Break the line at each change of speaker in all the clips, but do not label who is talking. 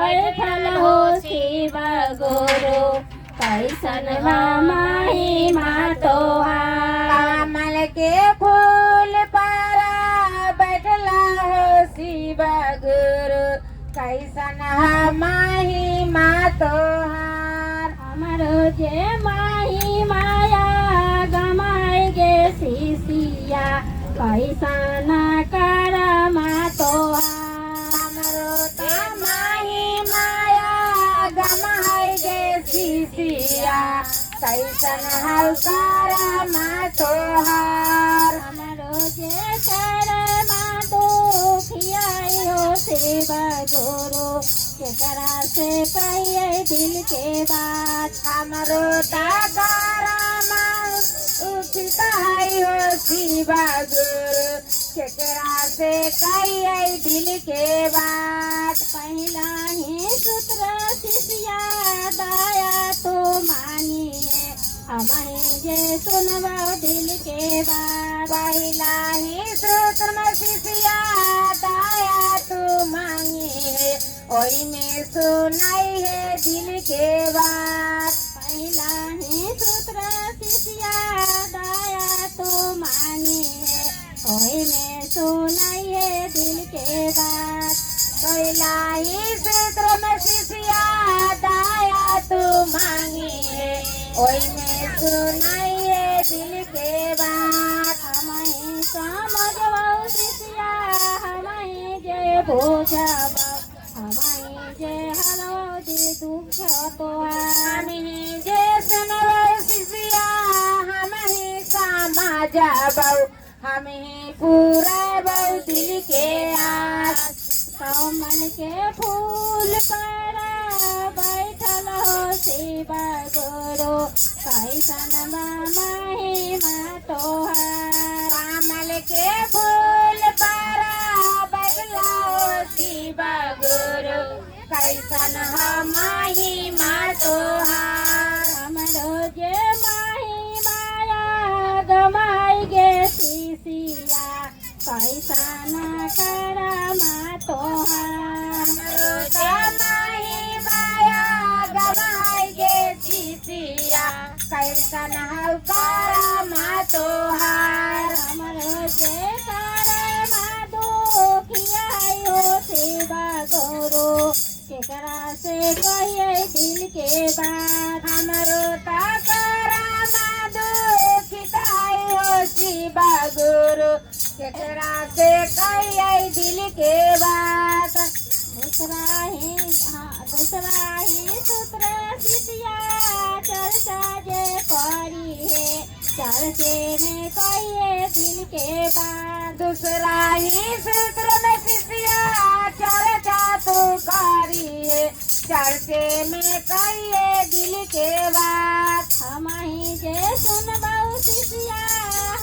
बैठल हो शिव गुरु कैसन महिमा तोहार।
कमल के फूल पर बैठला हो शिव गुरु कैसन महिमा तोहार।
हमरो जे महिमाया गमाय गे शिष्या कैसन करमा तोहार।
हमरो त महिमाया गमाय गे शिष्या कैसन करमा तोहार।
हमरो जे करमा दुखियाई हो शिव गुरु केकरा से कहिए दिल के बात।
हमरो तकरमा उठिताई हो शिव गुरु केकरा से कहिए दिल के बात।
पहला ही सूत्र शिष्या दया तो मानिए हमें जे सुनवा दिल के बात।
पहला ही सूत्र में शिष्या दया तू मांगी है ओई में सुनाई है दिल के बात।
पहला ही सूत्र शिष्या दया तो मानिए ओई में सुनाई है दिल के बात।
पहला ही सूत्र में शिष्या दया तू मांगी है ओई में सुनाई है दिल के बात।
हमें समझवाओ शिष्या हमें जे बुझावा हमें जे हरो दे दुख तोहार।
हमें जे सुनवाओ शिष्या हमें समझवाओ हमें पूरा बहु दिल के आस।
कमल के फूल पर बैठल हो शिव गुरु कैसन महिमा तोहार।
कमल के फूल पर बैठला हो शिव गुरु कैसन महिमा तोहार।
हमरो जे महिमाया गमाय गे शिष्या कैसन करमा तोहार।
हमरो त महिमाया गवाई गे शिष्या कैसन करमा तोहार।
हमरो जे करमा दुखियाई हो शिव गुरु केकरा से कहिए दिल के बात।
हमरो तकरमा दुखिताई हो शिव गुरु केकरा से कहिए दिल के बात।
दूसरा ही सूत्र शिष्या चर्चा जे करी है चर्चे में कहिए दिल के बात।
दूसरा ही सूत्र में शिष्या चर्चा तू करिए चर्चे में कहिए दिल के बात।
हमें जे सुनबाऊ शिष्या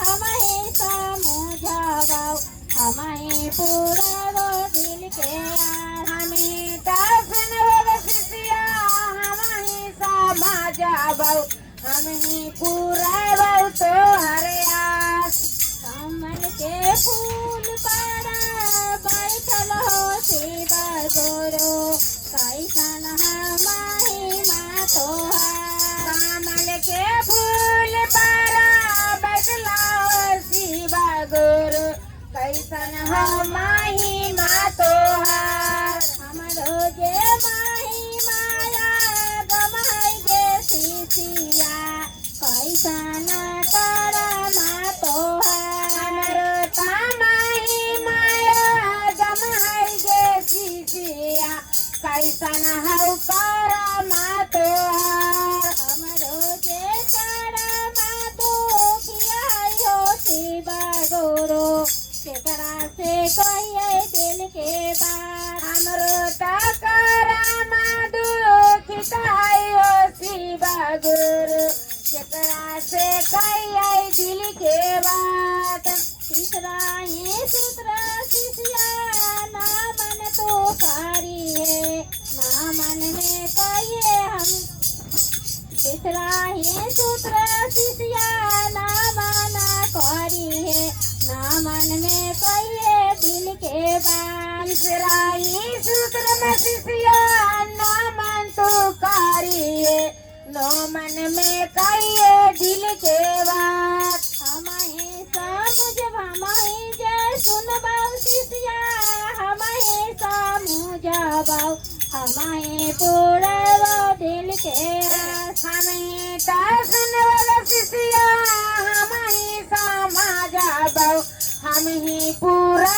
हमें समझाबाऊ हमें पूरा दिल के आस।
हमें सुनवाओ शिष्या हमें समझाओ हमें पूरा बहु तो हरे आस।
कमल के फूल पर बैठल हो शिव गुरु कैसन महिमा तोहार।
कमल के फूल पर बैठला हो शिव गुरु कैसन महिमा तोहार।
हमरो जे महिमाया गमाय गे शिष्या कैसन करमा तोहार।
हमरो त महिमाया गमाई गे शिष्या कैसन करमा तोहार।
हमरो जे करमा दुखियाई हो शिव गुरु केकरा से कहिए दिल के बात।
हमरो तकरमा दुखिताई हो शिव गुरु केकरा से कहिए दिल के बात।
तीसरा ही सूत्र शिष्या ना मन तो करिए ना मन में कहिए हम। तीसरा ही सूत्र शिष्या ना मना करिए ना मन में कहिए दिल के बात।
तीसरा ही सूत्र में शिष्या नो मन में कहिए दिल के बात
हमारे समझ जे सुनबाऊ शिष्या हमारे समझबाऊ हमारे पूरा दिल के आस
हमें सुन वाला शिष्या हमें समझबाऊ हम ही पूरा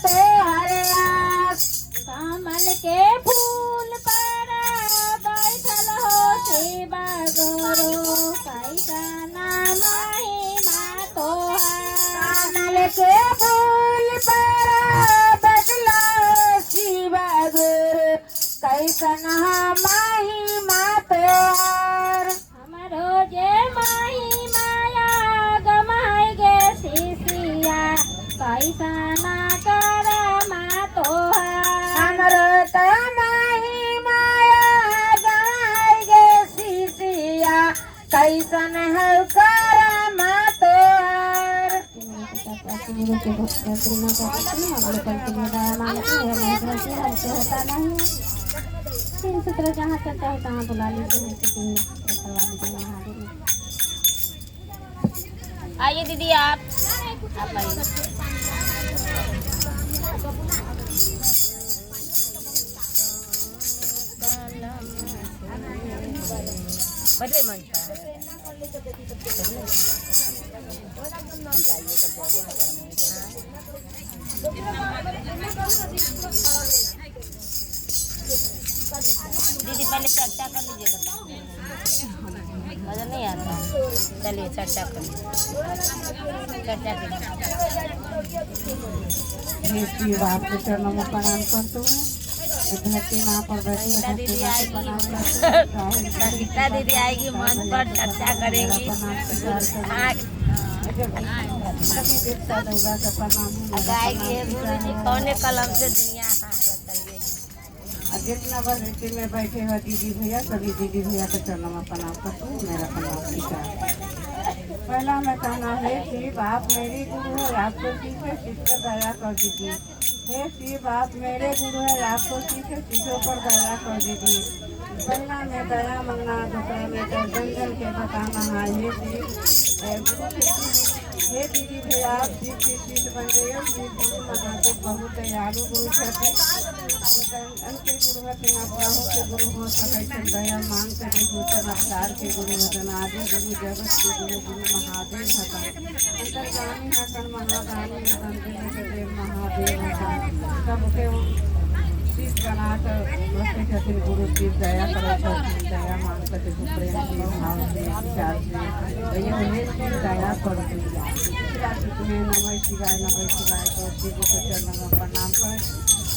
तो हरे आस
कमल के फूल पर बैठल हो सेवा गुरु कैसा नाम महिमा तोहार
कमल के फूल पर बदला शिवा गुरु कैसन महिमा तोहार
हमारो जे माही माया गमाई गे शिष्या कैसा ना कर मा तोहार
हमरो तो माही माया गाय गे शिष्या कैसन है करम तोहार
तीन सूत्र जहाँ चलता है तहाँ बुला लीजिए
आइए दीदी आप आइए बड़े मंच दीदी पहले चर्चा कर लीजिएगा मजा नहीं आता चलिए चर्चा कर चर्चा
की बात के चरणों में प्रणाम करते हुए धरती माँ पर बैठी है धरती माँ को प्रणाम करते हुए
संगीता दीदी आएगी मंच पर चर्चा करेंगी गाएगी गुरु जी कौन कलम से दुनिया
जितना बस धरती में बैठे हुए दीदी भैया सभी दीदी भैया के चरणों में प्रणाम करते हुए मेरा प्रणाम स्वीकार। पहला मैं कहना है कि आप मेरी गुरु है आपको सीखे शिष्य दया कर दीजिए। हे शिव आप मेरे गुरु है आपको सीखे शिष्यों पर दया कर दीजिए। पहला में दया मंगना दूसरा में जन जन के बताना है हे शिव हे दीदी भैया आप शिव की शिष्य बन गए शिव गुरु महादेव बहुत दयालु गुरु छथिन उनके गुरु हथिन अपनाहों के गुरु हो सकै दया मांग के देखूचन अवतार के गुरु हतन आदि गुरु जगत के गुरु गुरु महादेव हतन अंतर्गामी हतन महादानी हतन देव महादेव हतन सबके शीश बनाकर बसे छथिन गुरु शिव दया करे छथिन दया मांग के देखू प्रेम से भाव से विचार से ये शिव दया कर तुम्हें नमः शिवाय तो शिव के चरणों में प्रणाम कर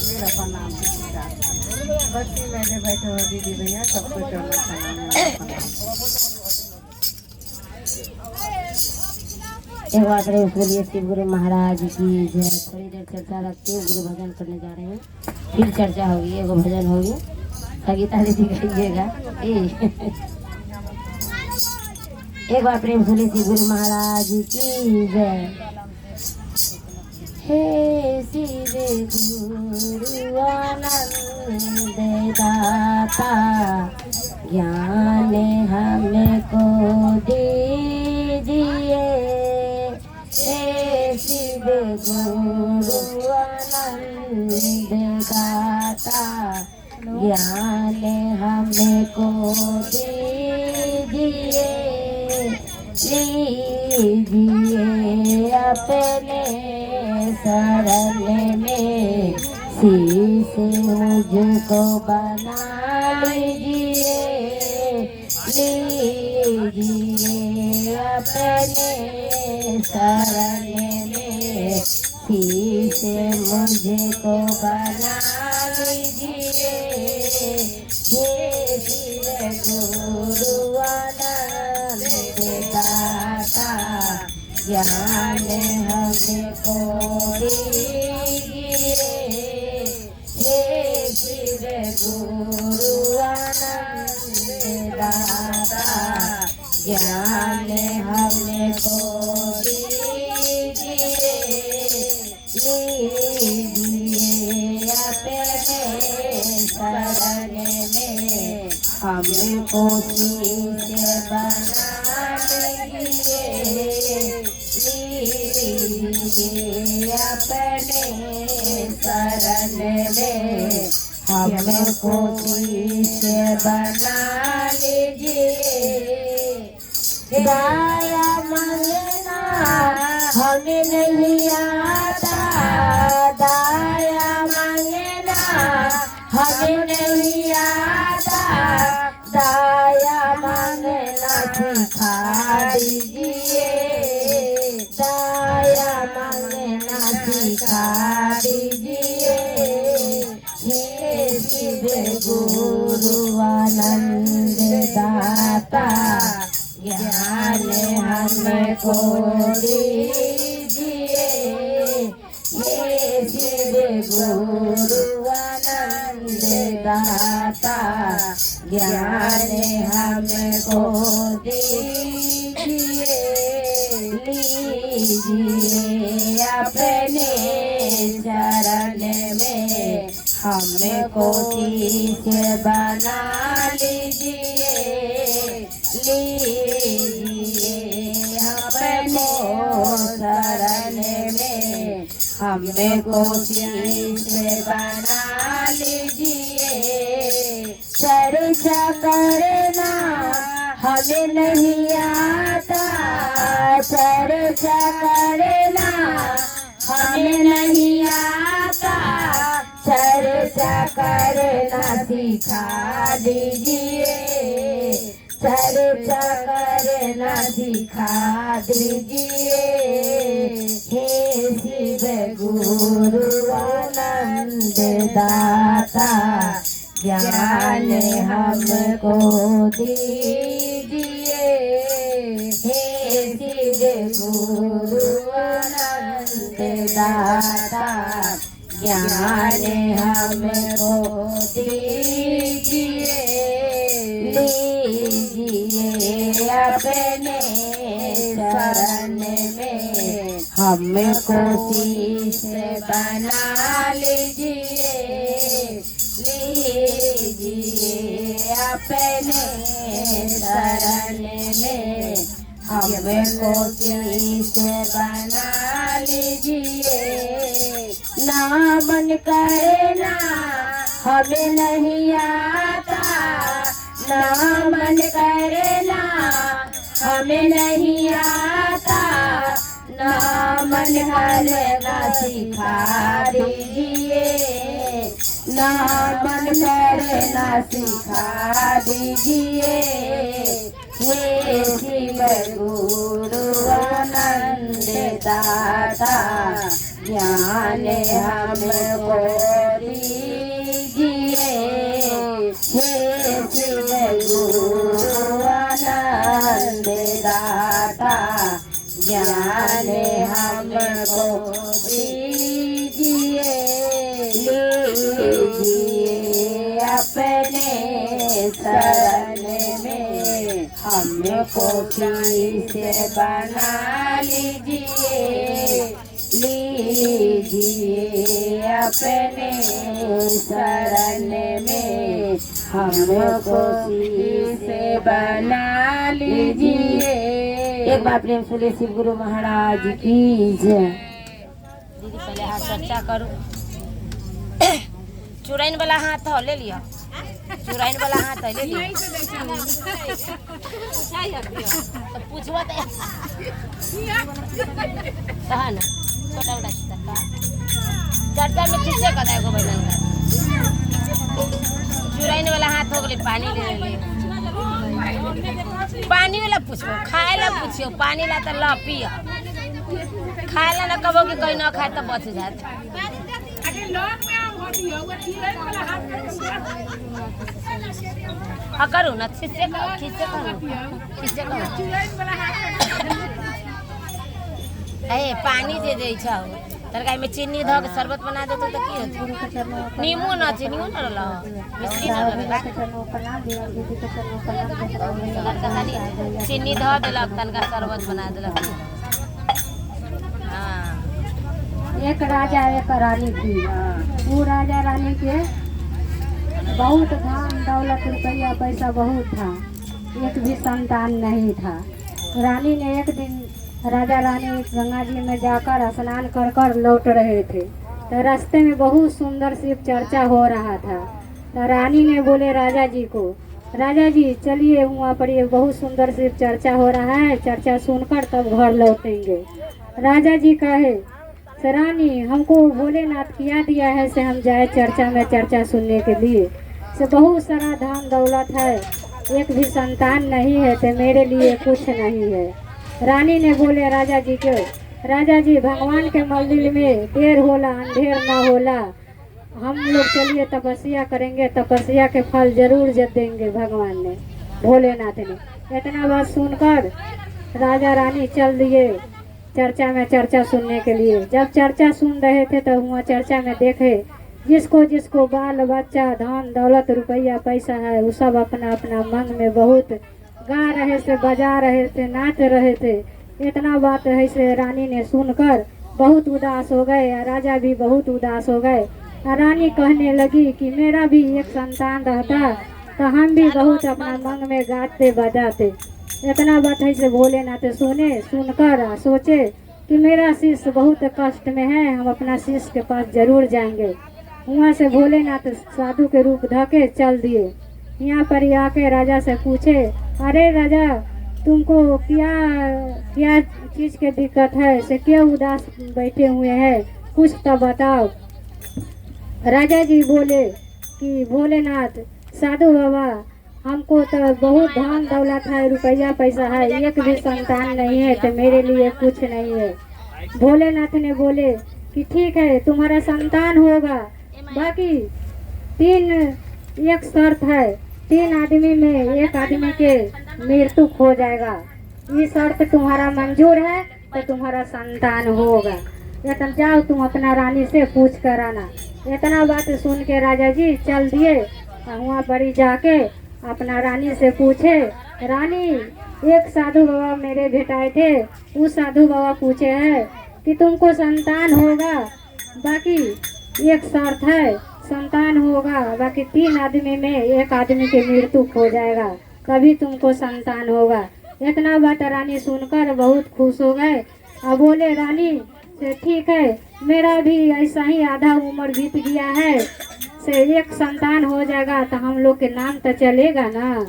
मेरा प्रणाम से स्वीकार। बच्ची मैंने बैठे हुए दीदी भैया सबको चरणों में प्रणाम।
एक बात रहे उसके लिए शिव गुरु महाराज की जय। थोड़ी देर चर्चा रखते हुए गुरु भजन करने जा रहे हैं फिर चर्चा होगी एगो भजन होगी संगीता दीदी कहिएगा एक बार प्रेम सुनिए शिव गुरु महाराज की जय। हे शिव गुरु आनंद दाता ज्ञान हमको दीजिए। हे शिव गुरु आनंद दाता ज्ञान हमको दीजिए। लीजिए अपने शरण में शीश मुझको बना लीजिए। लीजिए अपने शरण में शीश मुझको बना लीजिए। हे शिव गुरु आनंद दाता ज्ञान हमको दीजिए। हे शिव गुरु आनंद दाता ज्ञान हमको दीजिए। लीजिए अपने शरण में हमको शीश बना लीजिए अपने शरण में, हमको शीश बना लीजिए। दाया मांगना हमें नहीं आता, दाया मांगना हमें नहीं आता, दाया मांगना सिखा दीजिए, दाया मांगना सिखा दीजिए। हे शिव गुरु आनंद दाता, ज्ञान हमको दीजिए। हे शिव गुरु आनंद दाता, ज्ञान हमको दीजिए। लीजिए अपने चरण में, हमको शीश बना लीजिए। लीजिए अपने शरण में, हमको शीश बना लीजिए। चर्चा करना हमें नहीं आता, चर्चा करना हमें नहीं आता, चर्चा करना सिखा दीजिए, चर्चा करना सिखा दीजिए। हे शिव गुरु आनंद दाता, ज्ञान हमको दीजिए। हे शिव गुरु आनंद दाता, ज्ञान हमको दीजिए। लीजिए अपने शरण में, हमको शीश बना लीजिए। लीजिए अपने शरण में, हमको शीश बना लीजिए। ना मन करना हमें नहीं आता, ना मन करना हमें नहीं आता, ना मन करना सिखा दीजिए, ना मन करना सिखा दीजिए। हे शिव गुरु आनंद दाता, ज्ञान हमको दीजिए। हे शिव गुरु आनंद दाता, ज्ञान हमको दीजिए। लीजिए अपने शरण में, हमको शीश बना लीजिए। लीजिए अपने शरण में, हमको शीश बना लीजिए। एक बार प्रेम सुने शिव गुरु महाराज की जय। दीदी पहले हाथ चर्चा करो। चुराइन वाला हाथ हो ले लिया, चुराइन वाला हाथ है ले लिया। तो पूछवा तो कहा ना छोटा बड़ा चर्चा में किससे कदा को बहन चुराइन वाला हाथ हो गए। पानी ले ले, पानी वाला पूछो, खाए ला पूछियो, पानी ला तो ला पिया, खाए ला ना कबो कि कोई ना खाए तो बच जात। हाँ करूँ ना, खिस्से करो, खिस्से करो, खिस्से करो। अरे पानी दे दे छाओ, तरकारी में चीनी धो के शरबत बना देते तो की होती। नींबू ना चीनीओ ना रला, मिश्री ना रला। चीनी धो देलक, तनका शरबत बना देलक। हाँ
एक राजा एक रानी थी। वो राजा रानी के बहुत धन दौलत रुपया पैसा बहुत था, एक भी संतान नहीं था। रानी ने एक दिन, राजा रानी गंगा जी में जाकर स्नान कर कर लौट रहे थे, तो रास्ते में बहुत सुंदर शिव चर्चा हो रहा था। तो रानी ने बोले राजा जी को, राजा जी चलिए वहाँ पर ये बहुत सुंदर शिव चर्चा हो रहा है, चर्चा सुनकर तब घर लौटेंगे। राजा जी कहे, रानी हमको भोलेनाथ किया दिया है से हम जाए चर्चा में चर्चा सुनने के लिए, से बहुत सारा धन दौलत है, एक भी संतान नहीं है, तो मेरे लिए कुछ नहीं है। रानी ने बोले राजा जी को, राजा जी भगवान के मंदिर में देर होला अंधेर ना होला, हम लोग चलिए तपस्या करेंगे, तपस्या के फल जरूर देंगे भगवान ने, भोलेनाथ ने। इतना बात सुनकर राजा रानी चल दिए चर्चा में चर्चा सुनने के लिए। जब चर्चा सुन रहे थे तो वहाँ चर्चा में देखे जिसको जिसको बाल बच्चा धन दौलत रुपया पैसा है, वो सब अपना अपना मन में बहुत गा रहे थे, बजा रहे थे, नाच रहे थे। इतना बात है से रानी ने सुनकर बहुत उदास हो गए, राजा भी बहुत उदास हो गए। रानी कहने लगी कि मेरा भी एक संतान रहता तो हम भी बहुत अपना मन में गाते बजाते। इतना बात है से भोलेनाथ सुने, सुनकर सोचे कि मेरा शिष्य बहुत कष्ट में है, हम अपना शिष्य के पास जरूर जाएंगे। वहाँ से भोलेनाथ साधु के रूप धके चल दिए। यहाँ पर आके राजा से पूछे, अरे राजा तुमको क्या क्या चीज़ के दिक्कत है, से क्यों उदास बैठे हुए हैं, कुछ तो बताओ। राजा जी बोले कि भोलेनाथ साधु बाबा हमको तो बहुत धन दौलत है, रुपया पैसा है, एक भी संतान नहीं है, तो मेरे लिए कुछ नहीं है। भोलेनाथ ने बोले कि ठीक है तुम्हारा संतान होगा, बाकी एक शर्त है, 3 आदमी में एक आदमी के मृत्यु हो जाएगा, ये शर्त तुम्हारा मंजूर है तो तुम्हारा संतान होगा। इतना जाओ तुम अपना रानी से पूछ कर आना। इतना बात सुन के राजा जी चल दिए। वहाँ पर जाके अपना रानी से पूछे, रानी एक साधु बाबा मेरे भेटाए थे, उस साधु बाबा पूछे हैं कि तुमको संतान होगा, बाकी एक शर्त है, संतान होगा, बाकी 3 आदमी में एक आदमी की मृत्यु हो जाएगा, कभी तुमको संतान होगा। इतना बात रानी सुनकर बहुत खुश हो गए। अब बोले रानी से ठीक है मेरा भी ऐसा ही आधा उम्र बीत गया है, से एक संतान हो जाएगा तो हम लोग के नाम तो चलेगा ना,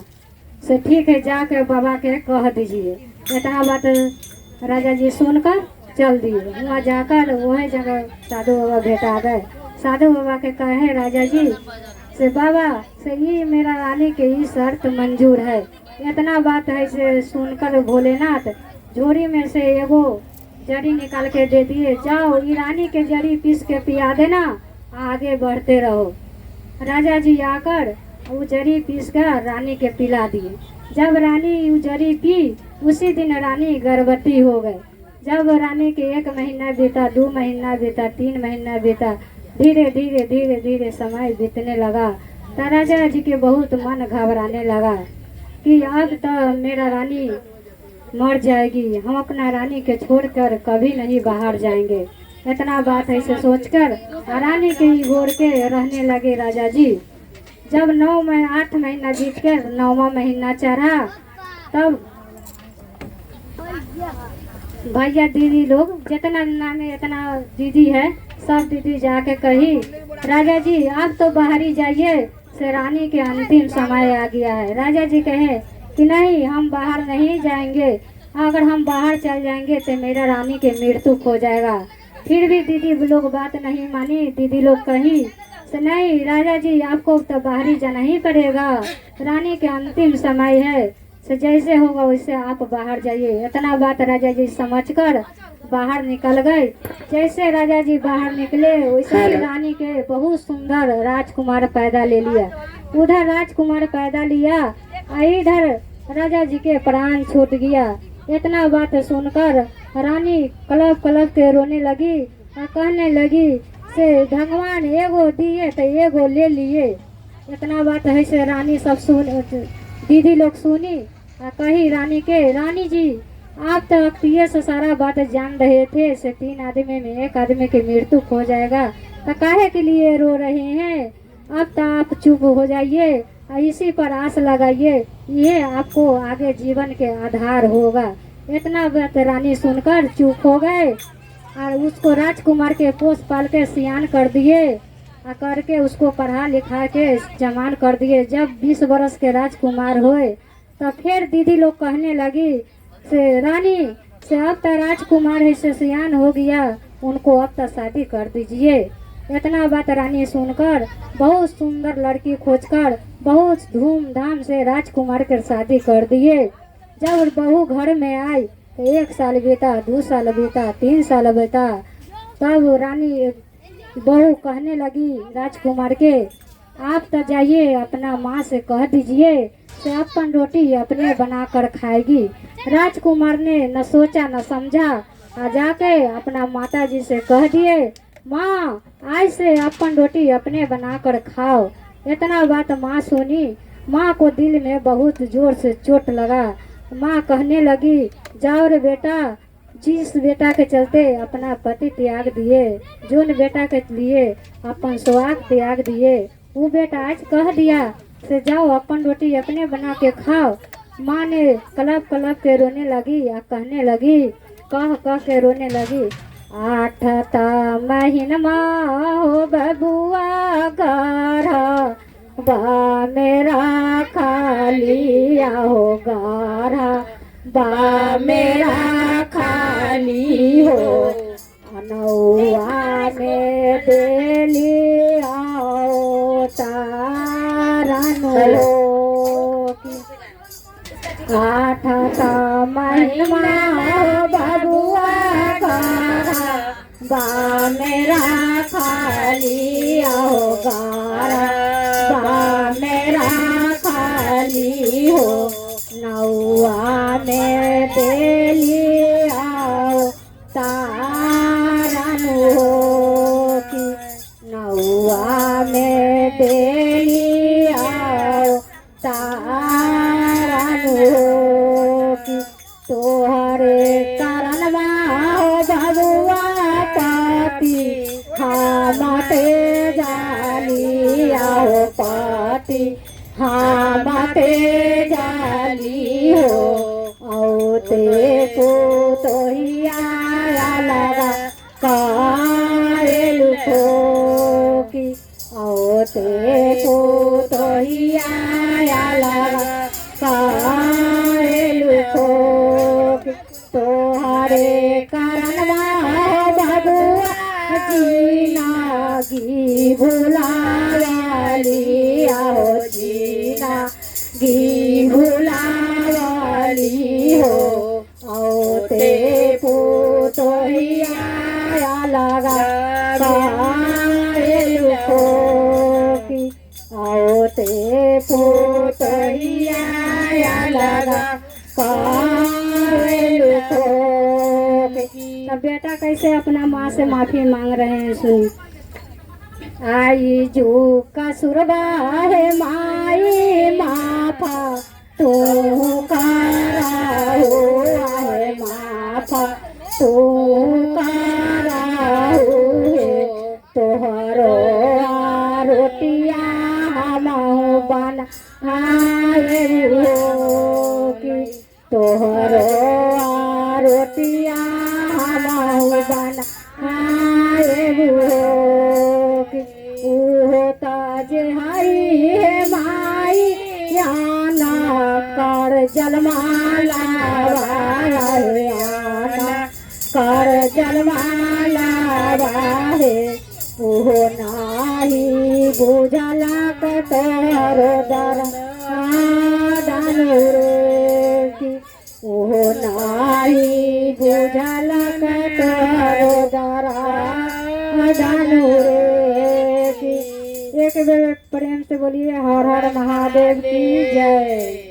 से ठीक है जाके बाबा के कह दीजिए। इतना बात राजा जी सुनकर चल दिए। वहाँ जाकर वही जगह साधु बाबा भेटा गए। साधु बाबा के कहे राजा जी से, बाबा से ये मेरा रानी के ही शर्त मंजूर है। इतना बात है से सुनकर भोलेनाथ झोरी में से एगो जड़ी निकाल के दे दिए, जाओ ये रानी के जड़ी पीस के पिया देना, आगे बढ़ते रहो। राजा जी आकर वो जड़ी पीस कर रानी के पिला दिए। जब रानी वो जड़ी पी, उसी दिन रानी गर्भवती हो गई। जब रानी के 1 महीना बीता, 2 महीना बीता, 3 महीना बीता, धीरे धीरे धीरे धीरे समय बीतने लगा। तो राजा जी के बहुत मन घबराने लगा कि अब तो मेरा रानी मर जाएगी, हम अपना रानी के छोड़कर कभी नहीं बाहर जाएंगे। इतना बात ऐसे सोचकर रानी के ही गोर के रहने लगे राजा जी। जब 8 महीना बीत के 9वां महीना चढ़ा, तब भैया दीदी लोग जितना नाम में इतना दीदी है, सब दीदी जाके कही, राजा जी आप तो बाहर ही जाइए, से रानी के अंतिम समय आ गया है। राजा जी कहे कि नहीं हम बाहर नहीं जाएंगे, अगर हम बाहर चल जाएंगे तो मेरा रानी के मृत्यु हो जाएगा। फिर भी दीदी लोग बात नहीं मानी। दीदी लोग कही से नहीं राजा जी आपको तो बाहर ही जाना ही पड़ेगा, रानी के अंतिम समय है, से जैसे होगा वैसे आप बाहर जाइए। इतना बात राजा जी समझकर बाहर निकल गए। जैसे राजा जी बाहर निकले वैसे ही रानी के बहुत सुंदर राजकुमार पैदा ले लिया। उधर राजकुमार पैदा लिया, इधर राजा जी के प्राण छूट गया। इतना बात सुनकर रानी कलप कलप के रोने लगी और कहने लगी से भगवान एगो दिए तो एगो ले लिए। इतना बात है से रानी सब सुन, दीदी लोग सुनी और कही रानी के, रानी जी आप तो अक्तिये से सारा बात जान रहे थे, से 3 आदमी में एक आदमी की मृत्यु हो जाएगा, तो काहे के लिए रो रहे हैं। अब तो आप चुप हो जाइए और इसी पर आस लगाइए, ये आपको आगे जीवन के आधार होगा। इतना बात रानी सुनकर चुप हो गए और उसको राजकुमार के पोस पाल के सियान कर दिए और करके उसको पढ़ा लिखा के जवान कर दिए। जब 20 बरस के राजकुमार हुए तो फिर दीदी लोग कहने लगी से रानी से अब तो राजकुमार है से सियान हो गया, उनको अब तो शादी कर दीजिए। इतना बात रानी सुनकर बहुत सुंदर लड़की खोजकर बहुत धूमधाम से राजकुमार के शादी कर दिए। जब बहू घर में आई तो 1 साल बीता, 2 साल बीता, 3 साल बीता, तब रानी बहू कहने लगी राजकुमार के आप तो जाइए अपना माँ से कह दीजिए कि अपन रोटी अपने बनाकर खाएगी। राजकुमार ने न सोचा न समझा आ जाके अपना माता जी से कह दिए माँ आज से अपन रोटी अपने बनाकर खाओ। इतना बात माँ सुनी, माँ को दिल में बहुत जोर से चोट लगा। माँ कहने लगी जाओ रे बेटा, जिस बेटा के चलते अपना पति त्याग दिए, जोन बेटा के लिए अपन सुहाग त्याग दिए, वो बेटा आज कह दिया से जाओ अपन रोटी अपने बना के खाओ। माँ ने कलप कलप के रोने लगी या कहने लगी कह के रोने लगी 8 महीना हो बबुआ गारा बा मेरा खाली हो गारा बा मेरा खाली हो अनौआ में देली आओ तारन हो 8 महीना हो बबुआ गारा बा मेरा खाली हो गारा बा मेरा खाली हो नौआ में देली आओ तारन हो कि नौआ में देली आओ तारन हो कि तोहरे कारण बबुआ पति हमते जाली आओ पति हमते जाली हो औते को तो ही आया लगा कायल को कि औते को तो ही आया लगा कायल को कि तोहरे कारण बबुआ जीना गी भुलावाली आओ जीना गी भुलावाली हो औते पूतो ही आया लगा कायल को कि औते पूतो ही आया लगा कायल को। तब बेटा कैसे अपना माँ से माफी मांग रहे हैं सुन। आई जो कसुरबा है माई माफा तू कारा हो है माफा तू कारा हो तोहरो रोटिया हम बना आए हो कि तोहरो रोटिया हम बना आए हो कि होता जे हरी है माई याना कर जलमाला आना कर जलमाला है ओहो नाही बुझला कतरो दर कि ओहो नाही बुझला कतरो दर कि एक बेर प्रेम से बोलिए हर हर महादेव की जय।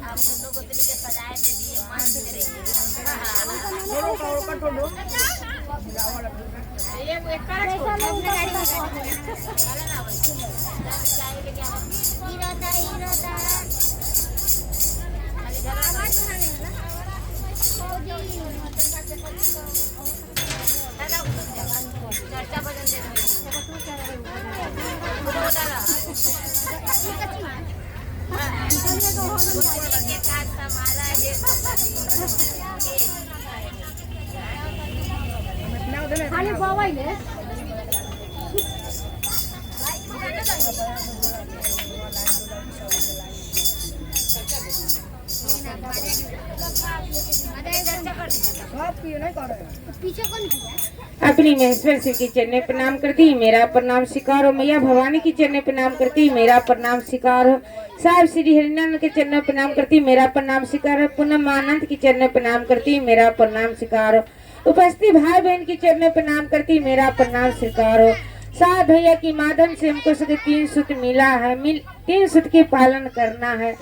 आप लोगों को सजाए दे दिए
खाली बवाइले
अपनी महेश्वर शिव की चरणें प्रणाम करती मेरा प्रणाम स्वीकार हो। मैया भवानी की चरणें प्रणाम करती मेरा प्रणाम स्वीकार हो। साहब श्री हरिनारायण के चरणों प्रणाम करती मेरा प्रणाम स्वीकार हो। पूनम आनंद की चरणें प्रणाम करती मेरा प्रणाम स्वीकार हो। उपस्थित भाई बहन की चरणें प्रणाम करती मेरा प्रणाम स्वीकार हो। साहब भैया की माध्यम से हमको सके 3 सूत्र मिला है, 3 सूत्र की पालन करना है।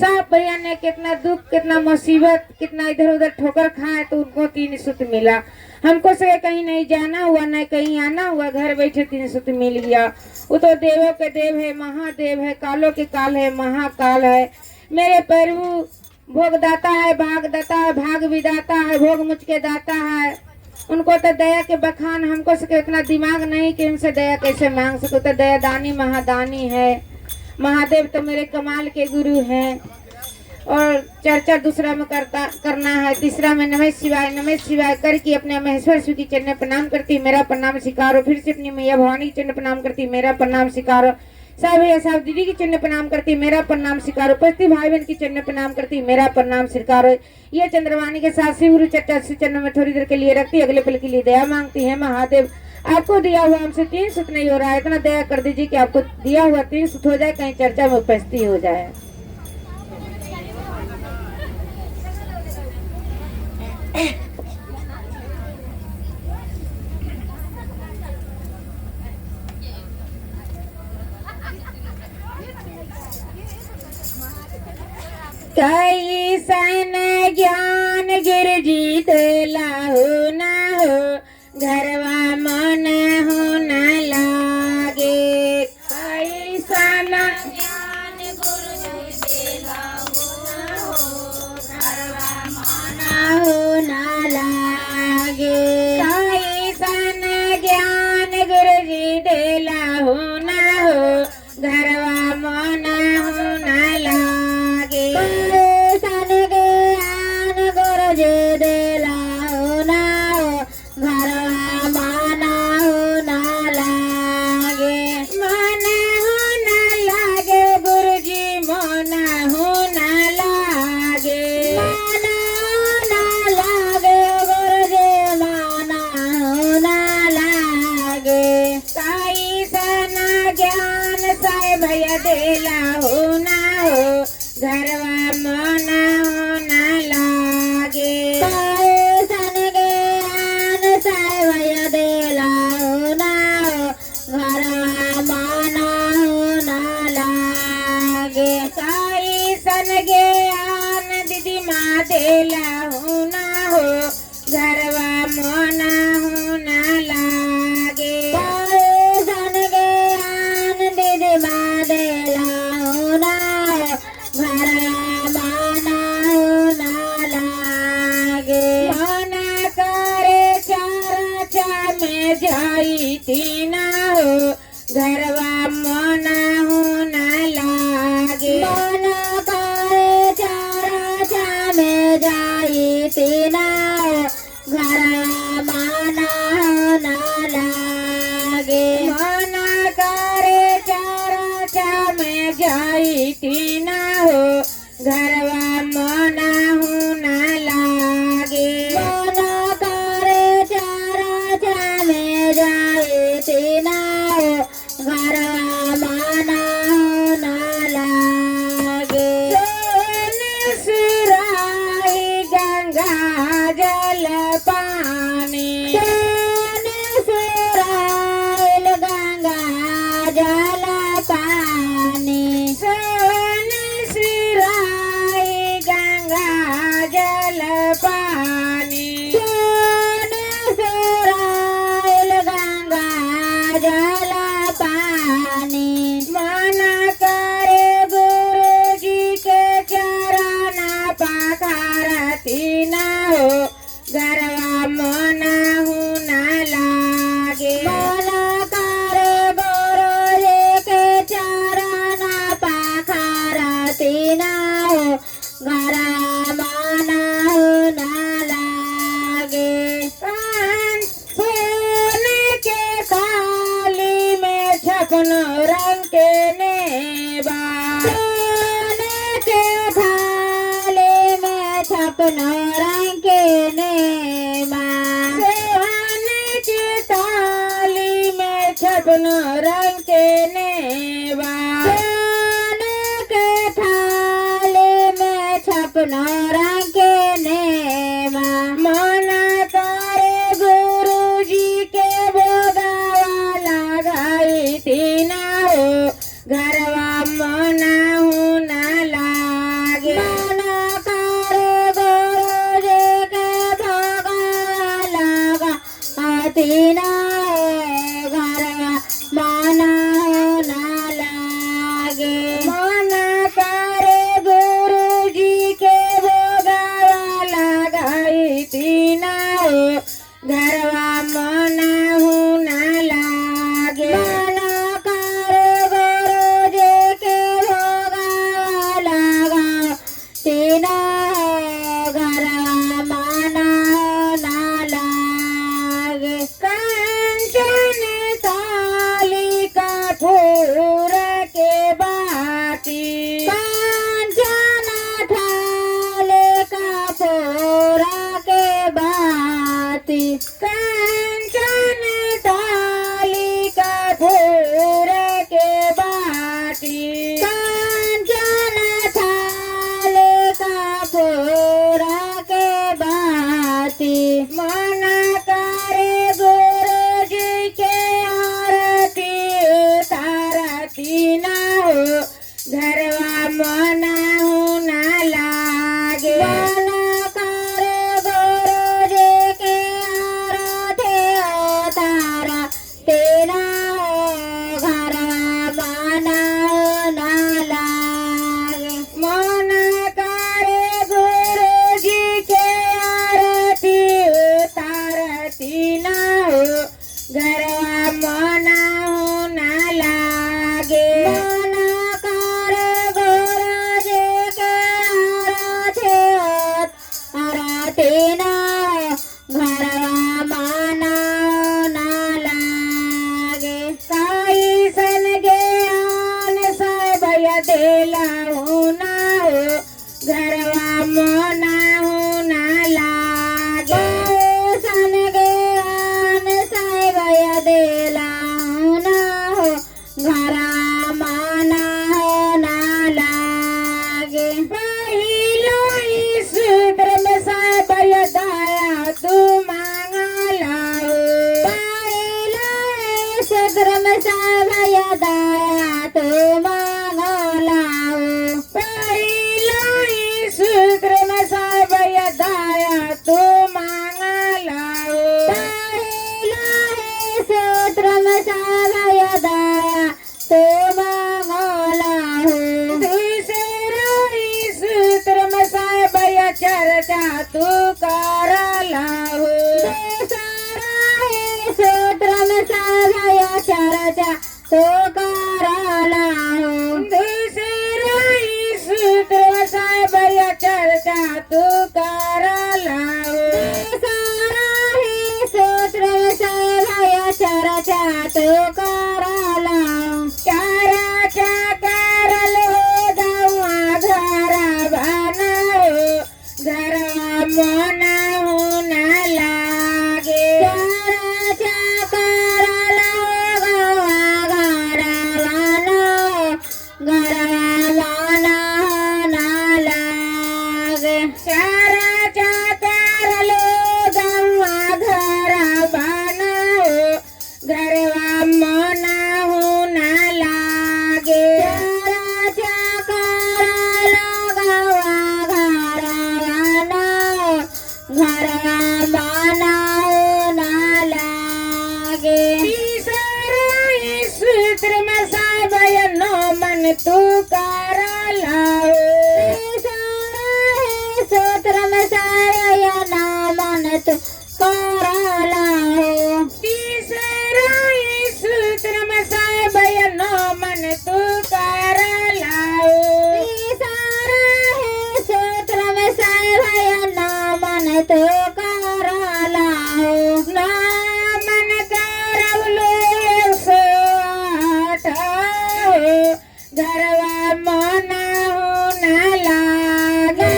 साहब भैया ने कितना दुख, कितना मुसीबत, कितना इधर उधर ठोकर खाए तो उनको 3 सूत्र मिला। हमको से कहीं नहीं जाना हुआ, न कहीं आना हुआ, घर बैठे 3 सूत्र मिल गया। वो तो देवों के देव है, महादेव है, कालों के काल है, महाकाल है। मेरे प्रभु भोग दाता है, भाग दाता है, भाग विदाता है, भोग मुझ के दाता है। उनको तो दया के बखान, हमको से इतना दिमाग नहीं कि उनसे दया कैसे मांग सको। तो दया दानी महादानी है। महादेव तो मेरे कमाल के गुरु हैं। और चर्चा दूसरा में करना है, तीसरा में नमः शिवाय करके अपने महेश्वर शिव की चरण प्रणाम करती मेरा प्रणाम स्वीकारो। फिर से अपनी मैया भवानी की चरण प्रणाम करती मेरा प्रणाम स्वीकारो। साहब भैया साहब दीदी की चरण प्रणाम करती मेरा प्रणाम स्वीकारो। उपस्थित भाई बहन की चरण प्रणाम करती मेरा प्रणाम स्वीकारो। ये चंद्रवाणी के साथ शिव गुरु चर्चा चरण में थोड़ी देर के लिए रखती, अगले पल के लिए दया मांगती है। महादेव आपको दिया हुआ हमसे 3 सूत्र नहीं हो रहा है, इतना दया कर दीजिए कि आपको दिया हुआ 3 सूत्र हो जाए, कहीं चर्चा में उपस्थित हो जाए। कई सन ज्ञान गिरजी लाहो ना हो, घरवा मन हो न लागे। कई सन ज्ञान गुरुजी लाहो ना हो, घरवा मन हो न लागे। कई सन ज्ञान गुरुजी लाहो ना हो, घरवा मन हो न लागे। भैया देला हो ना हो, घरवा मन हो न लागे। सन ज्ञान साय भैया देला हो ना हो, घरवा मन हो न लागे। कई सन ज्ञान दीदी माँ देला हो ना हो, घरवा मन हो न लागे। जाई ना हो, घरवा मन हो न लागे। मन करे चारा में जाई ना हो, घरवा मन हो न लागे। मन करे चारा में जाई ना हो, घरवा मन हो न लागे। मन करे चारा में जाई ना हो, घरवा मन हो न लागे। सोन सुराही गंगा जल पानी, सोन सुराही गंगा जल पानी, सोन सुराही रंग के नेवा
सोने के थाली में छपनो रंग के नेवा
सोने की थाली में छपनो रंग के नेवा
सोने के थाली में छपनो रंग के नेवा
मना करे गुरु जी के भोगावा लगाई तीना हो घरवा मना हो ना लागे
मना करे गुरु जी के भोगा लगा तीना घरवा मना ना लागे
मना करे गुरु जी के भोगावा लगाई तीना हो घरवा मना हो ना लागे
मना करे गुरु जी के भोगा लगा तीना घरवा मना ना लागे
कंचन थाली का फूर के बाटी
कांचन थाली का फोरा के बाती
कंचन थाली का फूर के बाटी
कांचन थाली का फोरा के बाती
मना करे गुरु जी के आरती उतारती ना हो घरवा मना हो ना लागे
मना करे गुरु जी के आरती उतारा तेरा घरवा मना ना लागे
मना करे गुरु जी के आरती उतारती ना हो घरवा मना हो ना लागे
मना करे गुरु जी के आरती ना घरवा मना ना लागे
साई सन ज्ञान सब देला हो ना हो घरवा मना हो ना लागे
सन ज्ञान साई देला ना हो घरवा मना ना लागे
पहिलो ही सूत्र में सब दाया तू मांगला हो
पहले सदर में साया दाया तो मांगलाओ
पहिलो ही सूत्र में सब दाया तू मांगला हो
पहले सूत्र में साया दाया तो मांगलाओ
दूसरा ही सूत्र में सब चर्चा तू करला हो
सूत्र में साया चर्चा तो करालाओ
दूसरा ही सूत्र में सब चर्चा तू करला हो
सूत्र में साया चर्चा तो करालाओ
चर्चा करल हो दवा घर बनाओ घरवा मना हो ना लागे
चर्चा करालाओ घरवा मना ना लागे
चर्चा करल दवा घर बनाओ घरवा मना हो ना लागे
चर्चा करालाओ घरवा मना ना लागे
तीसरा ही सूत्र में सब नो मन तू करला हो
सूत्र में साया नामन तो करालाओ
तीसरा ही सूत्र में सब नो मन तू करला हो
सूत्र में साया नामन तो करालाओ
ना मन करवलो 108 घरवा मना हो न लागे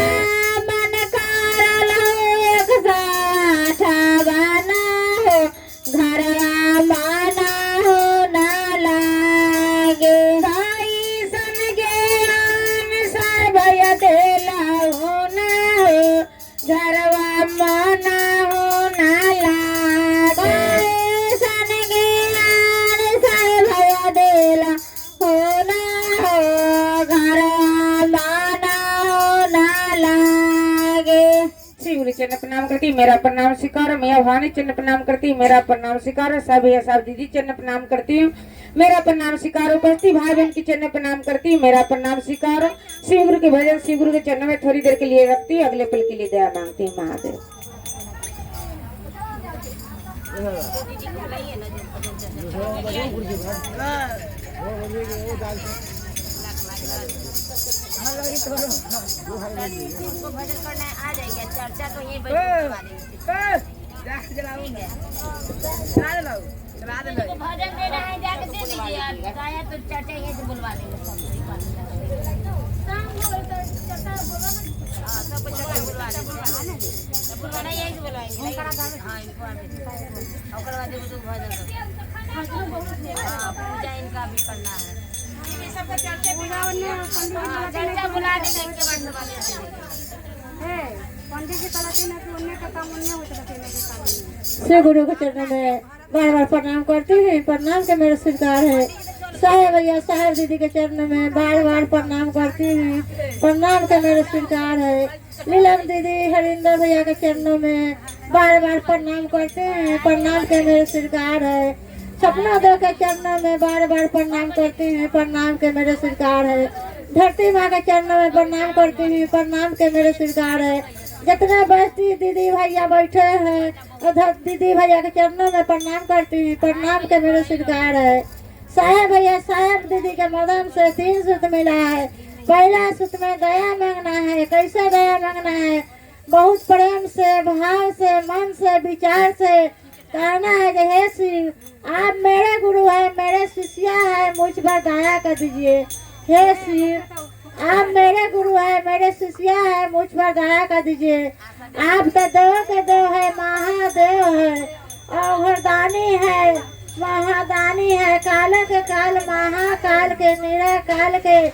मन कर एक साथ बना हो घरवा मना हो न लागे भाई सन ज्ञान सब देला हो न हो घरवा मना हो न लागे सन ज्ञान सब देला हो न हो घरवा मना हो न लागे। श्री गुरु चरण प्रणाम करती मेरा प्रणाम स्वीकार। मैया भवानी चरण प्रणाम करती मेरा प्रणाम स्वीकार। सब भैया सब दीदी चरण प्रणाम करती हूँ मेरा प्रणाम स्वीकार। उपस्थित भाई बहन की चरण प्रणाम करती मेरा प्रणाम स्वीकार। श्री गुरु के भजन श्री गुरु के चरणों में थोड़ी देर के लिए रखती हूँ, अगले पल के लिए दया मांगती हूँ महादेव।
भजन करना है आ जाएंगे, चर्चा तो यही भजन देना है जाके दे दीजिए आप, गाया तो चर्चा यही से बुलवा देंगे सबको चर्चा बुलवा देंगे, बुलवाना यही से बुलवाएंगे और बाद पूजा इनका भी करना है, चर्चा बुला देंगे इनके बाद
पंडित जी कहते हैं कि उन्हें का काम उन्हें होता है।
श्री गुरु के चरणों में बार बार प्रणाम करती हूँ। प्रणाम के मेरे स्वीकार है। साहेब भैया साहेब दीदी के चरणों में बार बार प्रणाम करती हूँ। प्रणाम के मेरे स्वीकार है। लीलम दीदी हरिंदर भैया के चरणों में बार बार प्रणाम करते हैं। प्रणाम के मेरे स्वीकार है। सपना दो के चरणों में बार बार प्रणाम करती हूँ। प्रणाम के मेरे स्वीकार है। धरती माँ के चरणों में प्रणाम करती हूँ। प्रणाम के मेरे स्वीकार है। जितने बस्ती दीदी भैया बैठे हैं उधर दीदी भैया के चरणों में प्रणाम करती हूँ। प्रणाम के मेरे स्वीकार है। साहेब भैया साहेब दीदी के मदन से 3 सूत्र मिला है। पहला सूत्र में दया मांगना है। कैसे दया मांगना है? बहुत प्रेम से भाव से मन से विचार से कहना है कि हे शिव आप मेरे गुरु है, मेरे शिष्या है, मुझ पर दया कर दीजिए। हे शिव आप मेरे गुरु है, मेरे शिष्या है, मुझ पर दया कर दीजिए। आप तो देव के देव है, महादेव है और वरदानी है, महादानी है, काल के काल महाकाल के निराकाल के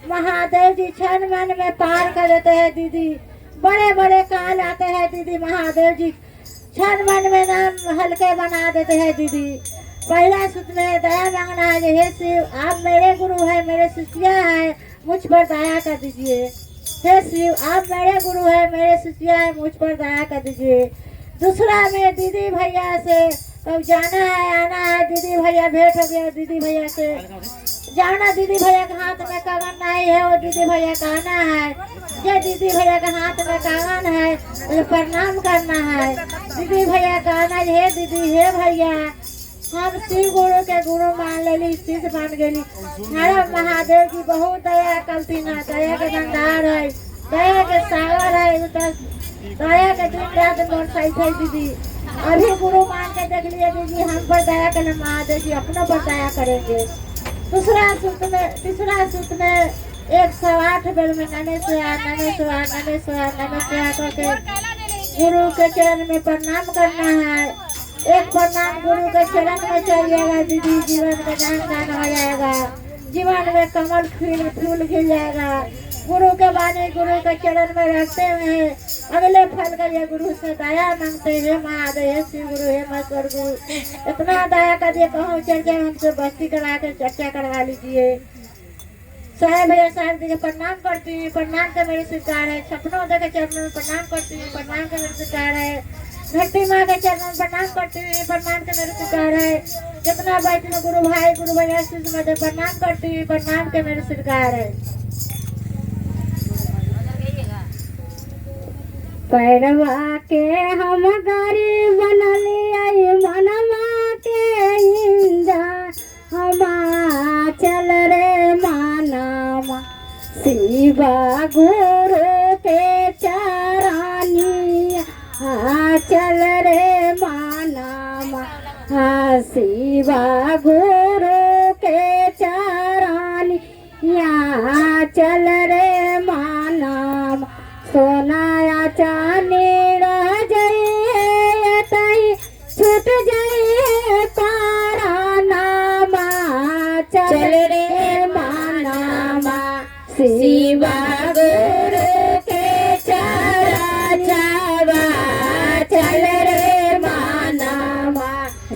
महादेव जी क्षण मन में पार कर देते हैं दीदी। बड़े बड़े काल आते हैं दीदी, महादेव जी क्षण मन में नाम हल्के बना देते हैं दीदी। पहला सूत्र में दया मांगना है। हे शिव आप मेरे गुरु है, मेरे शिष्या है, मुझ पर दया कर दीजिए। हे शिव आप मेरे गुरु है, मेरे शिष्या है, मुझ पर दया कर दीजिए। दूसरा में दीदी भैया से कब जाना है आना है। दीदी भैया भेंट हो गया दीदी भैया से जाना। दीदी भैया के हाथ में कागन नहीं है, वो दीदी भैया का आना है। ये दीदी भैया के हाथ में कागन है तो प्रणाम करना है। दीदी भैया का आना हे दीदी हे भैया हम शिव गुरु के गुरु मान लेली, सिद्ध मान गेली। हमारा महादेव जी बहुत दया करती ना, दया के भंडार है, दया के सागर है, दया के दिन रात बरसाई थे दीदी। अभी गुरु मान के देख लिए दीदी हम पर दया करना, महादेव जी अपनों पर दया करेंगे। तीसरा सूत्र में 108 बेर में नमः करके गुरु के चरण में प्रणाम करना है। एक प्रणाम गुरु के चरण में चलिएगा दीदी, जीवन में दान हो जाएगा, जीवन में कमल फूल खिल जाएगा। गुरु के बानी गुरु के चरण में रखते हुए अगले फल के लिए गुरु से दया मांगते हैं। महादेव हे शिव गुरु हे महेश्वर गुरु इतना दया कर दिए कहूँ चर्चा हमसे बस्ती करा के चर्चा करवा लीजिए। साहेब भैया साहेब जी प्रणाम करती हूँ। प्रणाम के मेरे स्वीकार है। सपनों दे के चरणों में प्रणाम करती हूँ। प्रणाम के मेरे स्वीकार है। धरती माँ के चरणों में प्रणाम करती हूँ। प्रणाम के मेरे स्वीकार है। जितना बैठे गुरु भाई गुरु भैया शिष्य मध्य प्रणाम करती हूँ। प्रणाम के मेरे स्वीकार है।
पैरवा के हम गरीब बनलिए मनवा के इंदा हमा चल रे मानामा शिवा गुरु के चरानी चल रे मानामा शिवा गुरु के चरानी चल रे मानाम सोनाया चांदी रह जाइए तई छूट जाइए पारा नामा चल रे मानामा शिवा गुरु के चरा चावा चल रे मानामा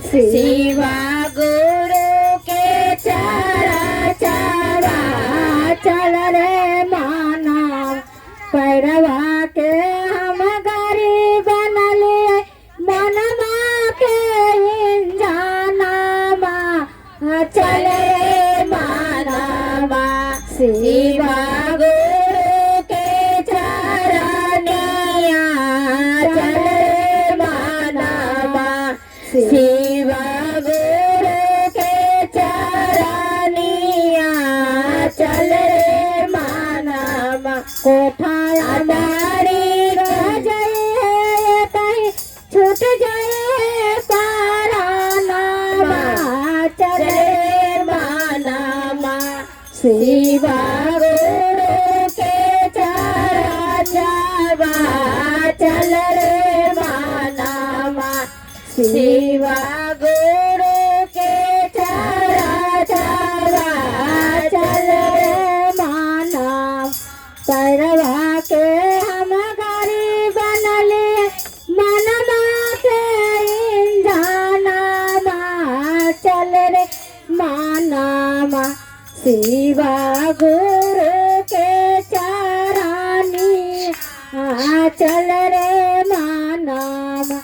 शिवा गुरु के चरा चावा चल रे मानाम पैरवा के हम गरीब बनले मनमा के इंजानामा चल रे मानामा शिवा गुरु के चरनिया चल रे मानामा शिवा गुरु के चरनिया चल रे मानामा कोठाया बारी रह जाए तई छूट जाए पारा नामा चल रे मानामा शिवा गुरु के चरा चावा चल रे मानामा शिवा गुरु के चरा चावा चल रे मानाम पैरवा के हम गरीब बनले मनमा के इंजानामा चल रे मानामा शिवा गुरु के चरानी चल रे मानामा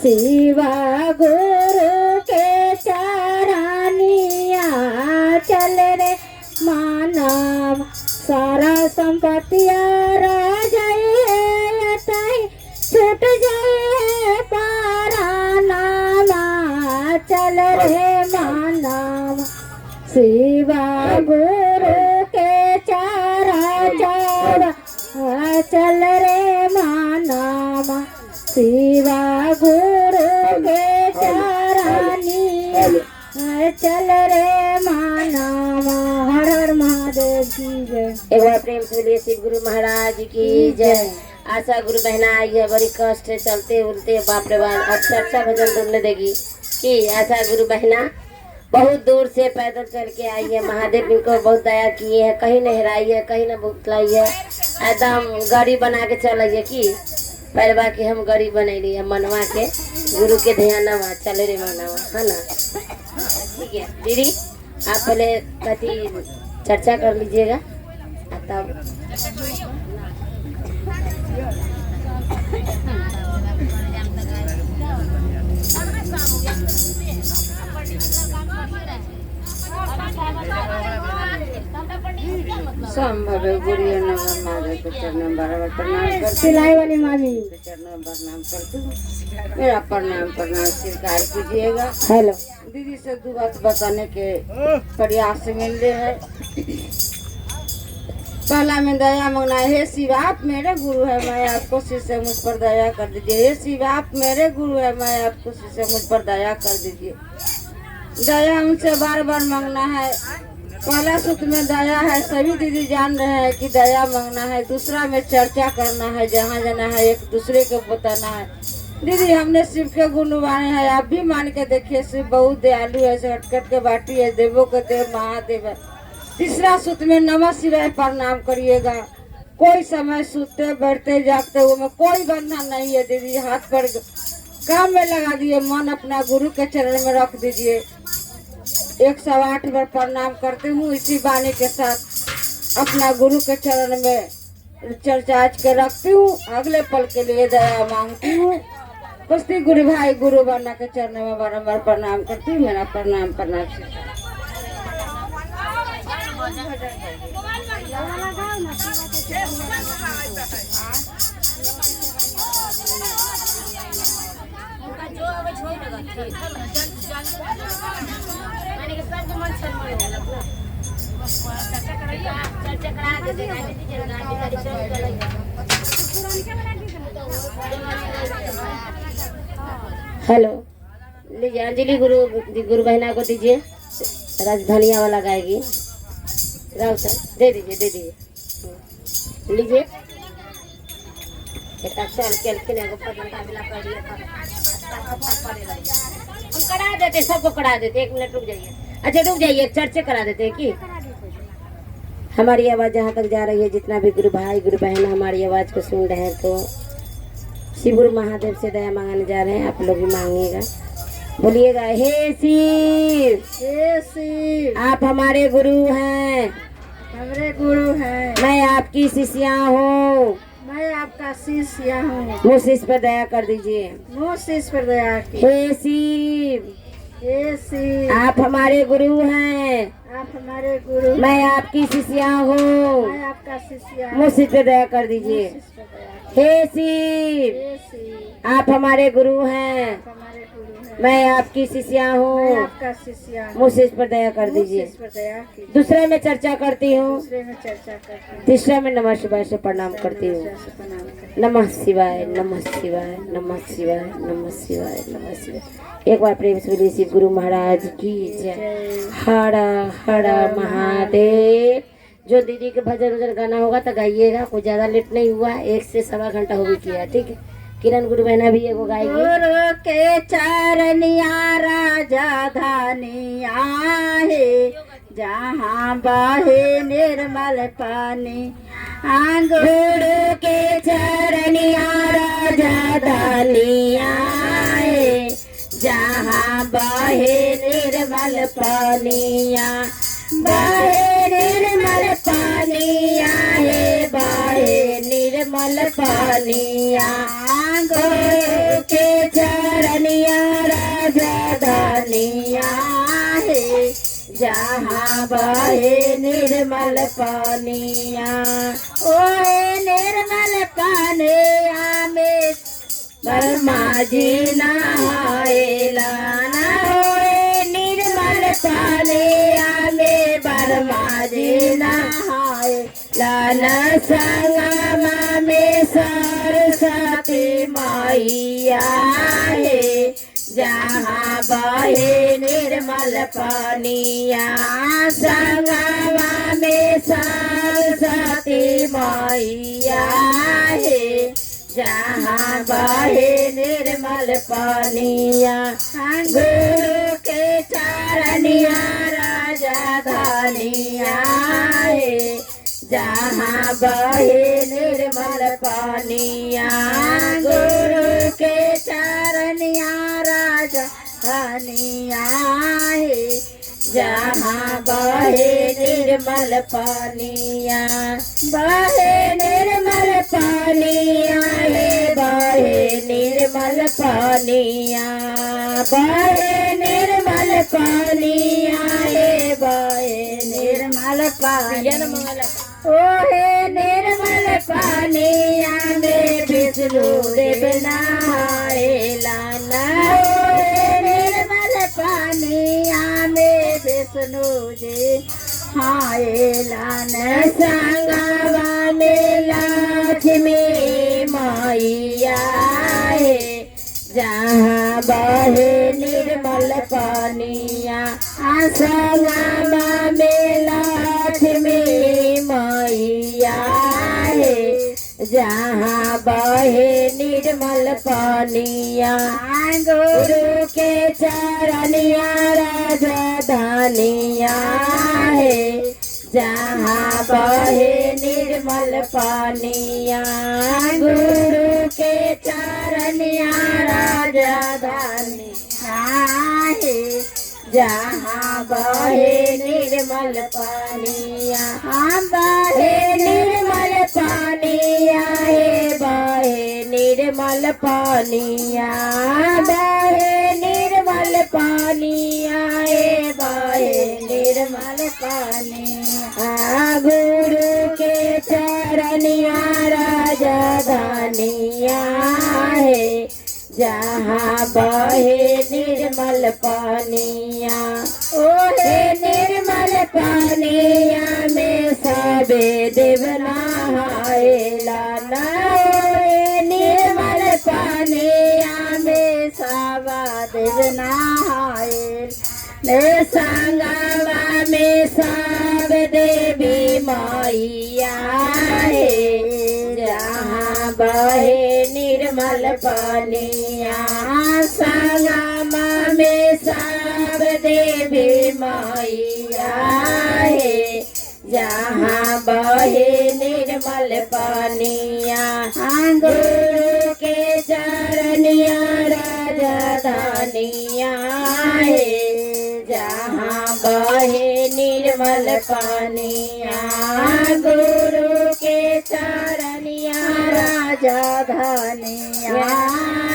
शिवा गुरु के चरानिया चल रे मानाम सारा संपत्तिया रह जाए तई छूट जाए पारा नामा चल रे मानाम शिवा गुरु के चरा चावा चल रे मानामा शिवा गुरु के चरानी चल रे मानामा हर हर महादेव की जय।
एक बार प्रेम से बोलिए शिव गुरु महाराज की जय। आशा गुरु बहना आई है, बड़ी कष्ट से चलते उलते बाप रे बाप अच्छा भजन सुनने देगी कि आशा गुरु बहना बहुत दूर से पैदल चल के आई है। महादेव इनको बहुत दया किए है, कहीं न हेराई है, कहीं न भुतलाई है, एकदम गाड़ी बना के चल है कि पैरवा के हम गरीब बनैली है मनवा के गुरु के ध्यानवा चल रे मनवा है ना। ठीक है दीदी, आप पहले कथी चर्चा कर लीजिएगा तब
संभव गुड़िया नगर महादेव के चरणों में बार प्रणाम करती
सिलाई वाली मामी
चरणों में प्रणाम करती हूँ। मेरा प्रणाम स्वीकार कीजिएगा।
हेलो
दीदी से दो बात बताने के प्रयास मिल रहे हैं। पहला में दया मांगना है, हे शिव आप मेरे गुरु है, मैं आपको शिष्य मुझ पर दया कर दीजिए। हे शिव आप मेरे गुरु है, मैं आपको शिष्य मुझ पर दया कर दीजिए। दया उनसे बार बार मांगना है। पहला सूत्र में दया है, सभी दीदी जान रहे हैं कि दया मांगना है। दूसरा में चर्चा करना है, जहाँ जाना है एक दूसरे को बताना है। दीदी हमने शिव के गुण माने हैं, आप भी मान के देखिए शिव बहुत दयालु है, हटकट के बाटी है, देवों के देव महादेव है। तीसरा सूत्र में नमः शिवाय प्रणाम करिएगा। कोई समय सोते बैठते जागते हुए में कोई बंधन नहीं है। दीदी हाथ पर काम में लगा दिए, मन अपना गुरु के चरण में रख दीजिए। 108 बार प्रणाम करती हूँ। इसी वाणी के साथ अपना गुरु के चरण में चर्चा के रखती हूँ। अगले पल के लिए दया मांगती हूँ। कुश्ती गुरु भाई गुरु बना के चरण में बारम्बार प्रणाम करती हूँ। मेरा प्रणाम
हेलो लीजिए अंजलि गुरु बहना को दीजिए, राजधानिया वाला गाएगी। राउत है, दे दीजिए लीजिए। एक चल के एगो पटना बिला कर लिया हम करा देते, सबको करा देते। 1 मिनट रुक जाइए। अच्छा रुक जाइए, एक चर्चे करा देते हैं कि हमारी आवाज़ जहाँ तक जा रही है, जितना भी गुरु भाई गुरु बहन हमारी आवाज़ को सुन रहे हैं, तो शिव गुरु महादेव से दया मांगने जा रहे हैं। आप लोग भी मांगिएगा, बोलिएगा हे शिव,
हे शिव,
आप हमारे गुरु हैं,
हमारे गुरु हैं,
मैं आपकी शिष्या हूँ,
मैं आपका शिष्य हूँ,
मुझ इस पर दया कर दीजिए।
मुझ इस पर दया की।
हे शिव,
हे शिव,
आप हमारे गुरु हैं,
आप हमारे गुरु,
मैं आपकी शिष्या हूँ,
मैं आपका शिष्य,
मुझ इस पर दया कर दीजिए।
इस पर दया की।
हे शिव,
हे शिव,
आप हमारे गुरु हैं,
आप हमारे गुरु हैं,
मैं आपकी शिष्या
मैं
हूँ,
आपका शिष्य हूँ,
मुझ इस पर दया कर
मुझ
दीजिए।
इस पर दया की।
दूसरे में चर्चा करती हूँ,
दूसरे में चर्चा करते हैं,
तीसरे में नमः शिवाय से प्रणाम करती हूँ।
से प्रणाम करते
नमः शिवाय, नमः शिवाय, नमः शिवाय, नमः शिवाय, नमः शिवाय। एक बार प्रेम से बोलिए शिव गुरु महाराज की जय।
हैं।
हर हर महादेव। जो दीदी के भजन उजन गाना होगा तो गाइएगा, कोई ज्यादा लेट नहीं हुआ, 1 से सवा घंटा हो भी किया, ठीक है। किरण गुरु बहना भी एगो गाएगी।
गुरु के चरनिया राजा धानिया है, जहाँ बहे निर्मल पानी।
गुरु के चरनिया राजा धानिया है, जहाँ बहे निर्मल पानिया, बहे निर्मल पानिया है, बहे निर्मल पानिया। गुरु के चरनिया राजा धानिया है, जहाँ बहे निर्मल पानिया।
ओए निर्मल पानिया में
ब्रह्मा जी नहाएला ना, होए निर्मल पानिया में ब्रह्मा जी नहाएला ना। संगमा में सरस्वती मैया है, जहाँ बहे निर्मल पानिया। संगमा में सरस्वती मैया है, जहाँ बहे निर्मल पानिया। गुरु के चरनिया राजा धानिया है, जहाँ बहे निर्मल पानिया। गुरु के चरनिया राजा धानिया है, जहाँ बहे निर्मल पानिया। बहे निर्मल पानिया है, बहे निर्मल पानिया, बहे निर्मल पानिया है, बहे निर्मल पानिया। ओहे निर्मल पानिया में विष्णु देव नहाएला ना, ओहे निर्मल पानिया में विष्णु जी नहाएला ना। संगवा में लक्ष्मी मैया है, जहाँ बहे निर्मल पानिया। संगमा में लक्ष्मी मैया है, जहाँ बहे निर्मल पानिया। गुरु के चरनिया राजा धानिया है, जहाँ बहे निर्मल पानिया। गुरु के चरनिया राजा धानिया है, जहाँ बहे निर्मल पानिया। बहे निर्मल पानिया है, बहे निर्मल पानिया, बहे निर्मल पानिया है, बहे निर्मल पानिया। गुरु के चरनिया राजा धानिया है, जहाँ बहे निर्मल पानिया। ओहे निर्मल पानिया में सबे देव नहाएला ना, ओहे निर्मल पानिया में सबा देव नहाएला। संगवा में सब देवी मैया है, जहाँ बहे निर्मल पानिया, संगम में सब देवी मैया है, जहाँ बहे निर्मल पानिया, गुरु के चरनिया राजधानिया है, जहाँ बहे निर्मल पानिया, गुरु के चरनिया राजधानिया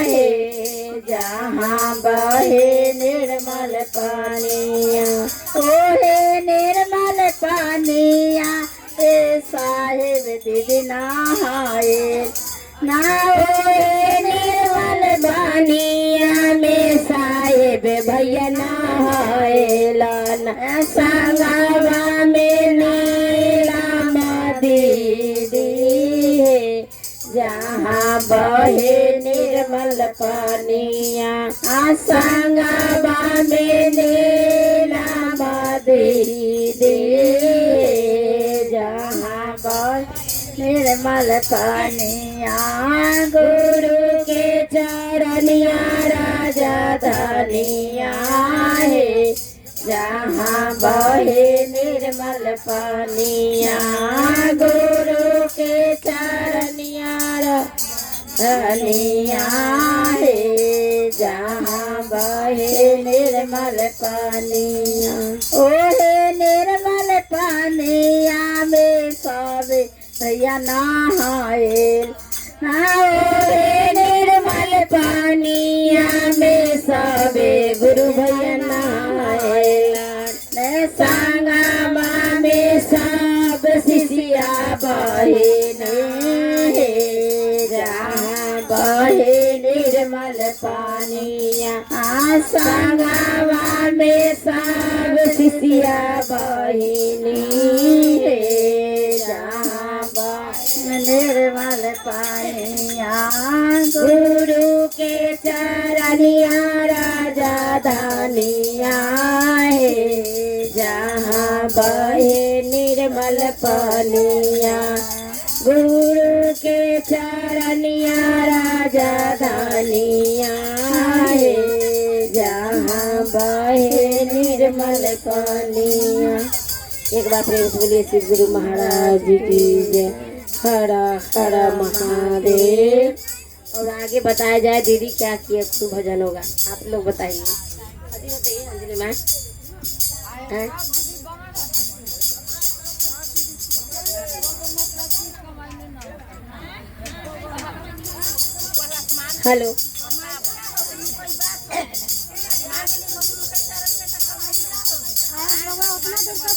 है, जहाँ बहे निर्मल पानिया, ओहे निर्मल पानिया ए साहेब दीदी नहाए, ना ओहे निर्मल पानिया में साहेब भैया नहाए, लाना संगवा में नीलम दीदी है, जहाँ बहे निर्मल पानिया, संगवा में नीलम दीदी, जहाँ बहे निर्मल पानिया, गुरु के चरनिया राजधानिया है, जहाँ बहे निर्मल पानिया, गुरु के चरनिया राजधानिया है, जहाँ बहे निर्मल पानिया, ओहे निर्मल पानिया में सब भैया नहाए, ओहे निर्मल पानिया में सबे गुरु भैया नहाए, संगमा में सब शिष्या बहिन है, जहाँ बहे निर्मल पानिया, संगमा में सब शिष्या बहिन है, जहाँ निर्मल पानिया, गुरु के चरनिया राजधानिया है, जहाँ बहे निर्मल पानिया, गुरु के चरनिया राजधानिया है, जहाँ बहे निर्मल पानिया। एक बार प्रेम से बोलिए श्री गुरु महाराज जी की जय। हर हर महादेव। और आगे बताया जाए दीदी क्या किया, खूब भजन होगा, आप लोग बताइए। बताइए अंजलि मैम। हेलो,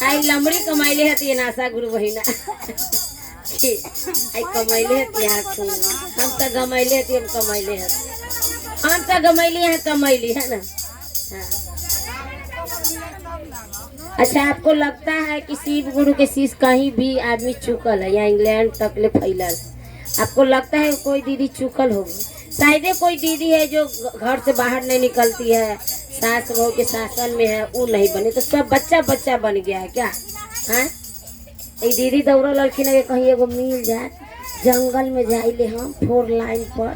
आई लमड़ी कमाइले हती नासा गुरु बहिना आई कमाइले हती यहाँ हम तो गमाइले हती, हम कमाइले हती, हम तो गमाइली है, कमाइली है ना। हाँ। अच्छा, आपको लगता है कि शिव गुरु के शिष्य कहीं भी आदमी चुकल है या इंग्लैंड तक ले फैलल, आपको लगता है कोई दीदी चुकल होगी? शायद कोई दीदी है जो घर से बाहर नहीं निकलती है, सास बहू के शासन में है, वो नहीं बने, तो सब बच्चा बच्चा बन गया है क्या? हाँ, ये दीदी दौड़ो लड़की ने कहीं एगो मिल जाए, जंगल में जाइले हम 4 लाइन पर,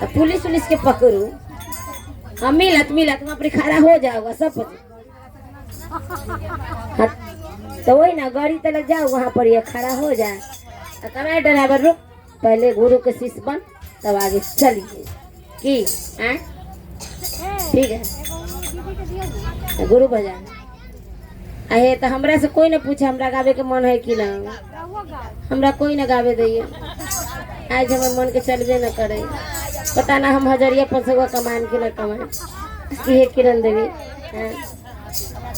तो पुलिस उलिस के पकड़ू, हम मिलत तुम अपनी खड़ा हो जाओगा सब। हाँ, तो वही ना गाड़ी तक जाओ, वहाँ पर ये खड़ा हो जाए, कमाए ड्राइवर रुक, पहले गुरु के शिष्य बन तब आगे चलिए की। ठीक है, गुरु भजन आहे तो हमरा से कोई न पूछे हमरा गावे के मन है कि ना, हमरा कोई न गावे दैये, आज हमारे मन के चलबे न करे, पता ना हम 1000-500 कमान के न कमान की है किरण देवी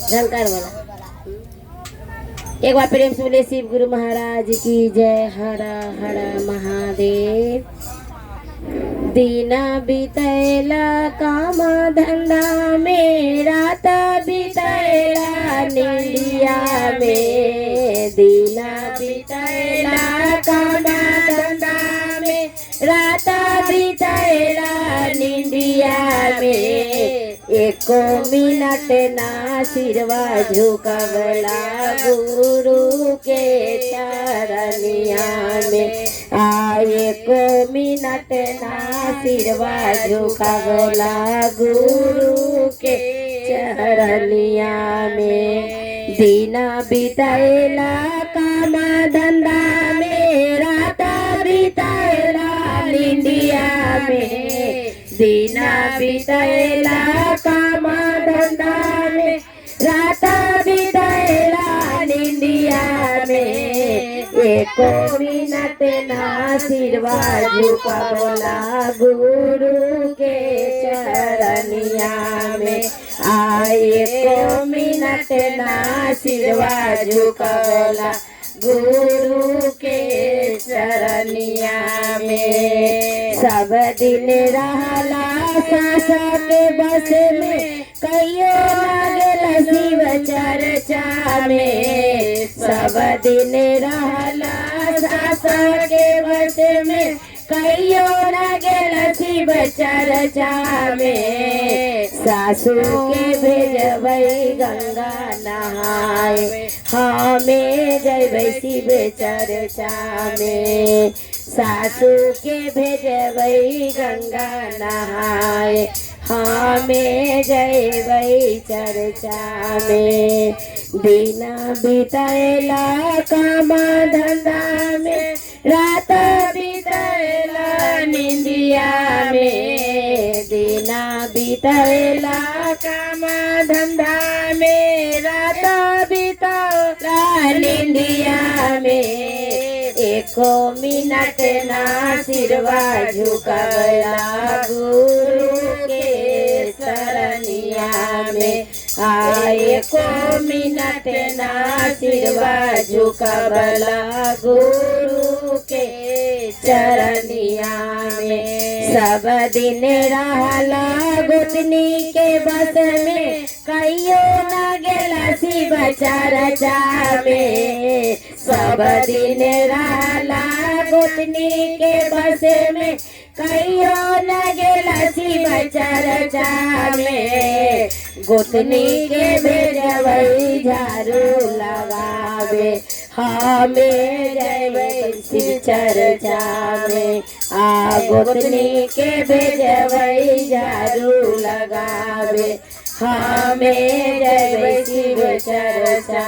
झंकार वाला। एक बार प्रेम से बोले शिव गुरु महाराज की जय। हर हर महादेव। दीना बीतैला काम धंधा में, रात बीतैला निंदिया में, दीना बीतैला काम धंधा में, रात बीतैला निंदिया में, एको मिनट ना सिरवा झुकावला गुरु के चरनिया में आए को मिनट ना सिरवा झुकावला गुरु के चरनिया में दीना बिताएला कामा धंधा में रात बिताएला निंदिया में दीना बिताएला कामा धंधा में रात बिताएला निंदिया में एको मिनट ना सिरवा झुकावला गुरु के चरनिया में आए को मिनट ना सिरवा झुकावला गुरु के चरनिया में सब दिन रहला सास के बस में कहियो लागल शिव चर्चा में सब दिन रहला सास के बस में कहियो लागल शिव चर्चा में सासू के भेजबै गंगा नहाए हमें जैबै शिव चर्चा में सासू के भेजबै गंगा नहाए हमें जैबै चर्चा में बिना बिताएला कामा धंधा में रात बिताएला निंदिया में दिना बिताएला कामा धंधा में रात बिताएला निंदिया में एको मिनट ना सिरवा झुकावला गुरु के चरनिया में आए को मिनट ना सिरवा झुकावला गुरु के चरनिया में सब दिन रहला गोतनी के बस में कहियो न गेला शिव चर्चा में सब दिन रहला गोतनी के बस में कहियो न गेला शिव चर्चा में गोतनी के भेजबै झाड़ू लगावे हमें जैबै शिव चर्चा में आ गोतनी के भेजबै झाड़ू लगावे हमें जैबै शिव चर्चा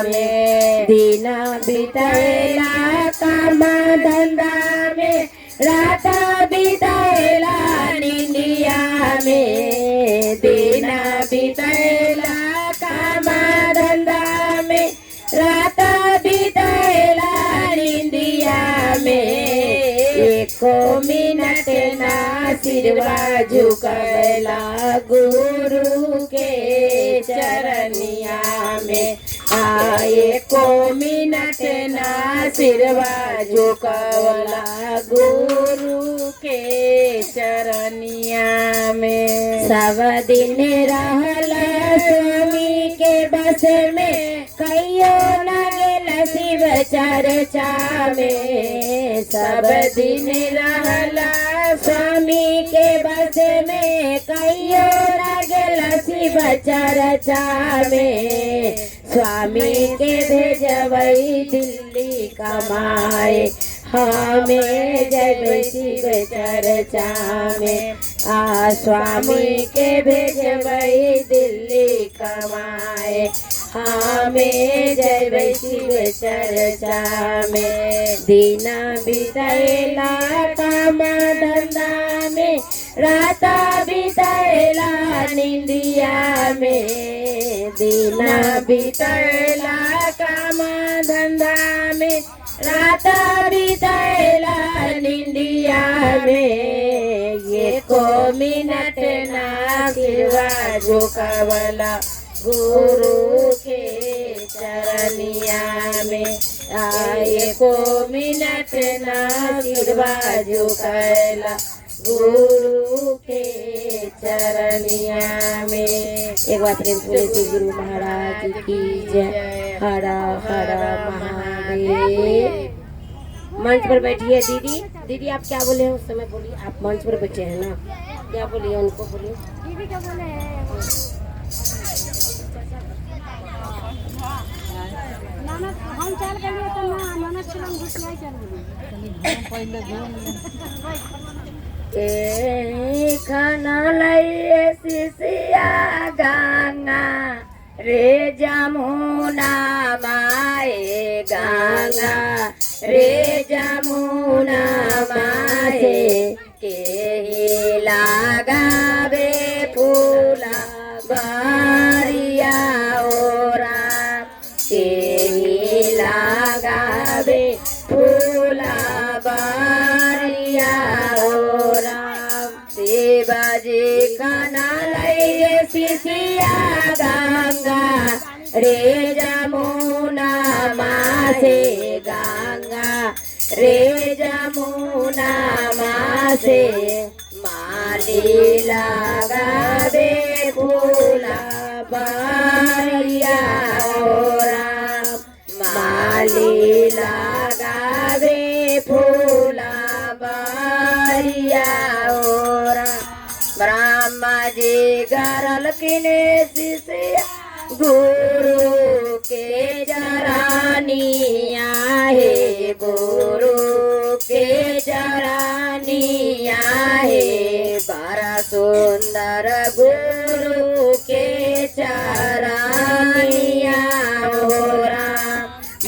में दिना बिताएला कामा धंधा में रात बिताएला निंदिया में दिना बिताएला कामा धंधा में रात बिताएला निंदिया में एको मिनट ना सिरवा झुकावला गुरु के चरनिया में आए को मिनट ना सिरवा झुकावला गुरु के चरनिया में सब दिन रहला स्वामी के बस में कहियो न गेला शिव चर्चा में सब दिन रहला स्वामी के बस में कहियो न गेला शिव चर्चा में स्वामी के भेजबै दिल्ली कमाए हमें जैबै शिव चर्चा में आ स्वामी के भेजबै दिल्ली कमाए हमें जैबै शिव चर्चा में दिना बिताएला कामा धंधा में रात बिताएला निंदिया में दिना बिताएला कामा धंधा में रात बिताएला निंदिया में ये को मिनट ना सिरवा झुकावला गुरु के चरनिया में आए को मिनट ना सिरवा झुकावला गुरु के चरनिया में। एक बार प्रेम से बोले गुरु महाराज की जय। हर हर महादेव। मंच पर बैठिए दीदी। दीदी आप क्या बोले हैं उस समय बोलिए। आप मंच पर बैठे हैं ना, क्या बोलिए उनको बोलिए।
दीदी क्या बोले ननद हम चल गए तो ना ननद के हम घुसिया
के खाना लइए सिसिया गंगा रे जमुना माए गंगा रे जमुना माए के लगावे फूला बारिया ओरा के लगावे फूला बारिया ओरा शिवाजी खाना लइए सिसिया गंगा रे जमुना मासे गंगा रे जमुना मासे माली लगावे फूला बारिया ओरा माली लगावे फूला बारिया ओरा ब्रह्मा जी गरल किने शिष्या गुरु के चरानिया है गुरु के चरानिया है बड़ा सुंदर गुरु के चरानिया ओरा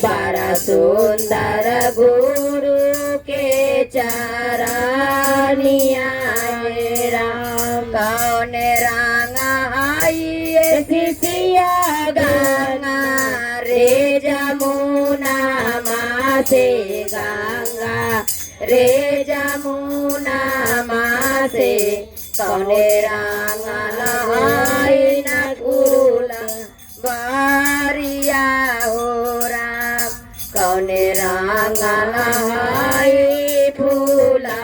बड़ा सुंदर गुरु के चरानिया राम कौन रांगा आई सिसिया गंगा रे जमुना मासे गंगा रे जमुना मासे कौने रांगा लहाई न फूला बारिया हो राम कौने रांगा लहाई फूला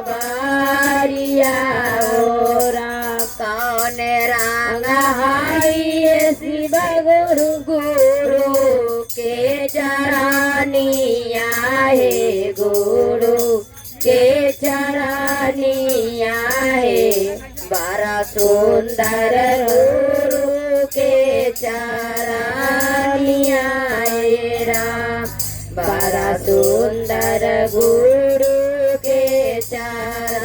बारिया हो राम कौने रांगा हाई शिव गुरु गुरु के चरानिया है गुरु के चरानिया है बड़ा सुंदर गुरु के चरानिया है राम बड़ा सुंदर गुरु के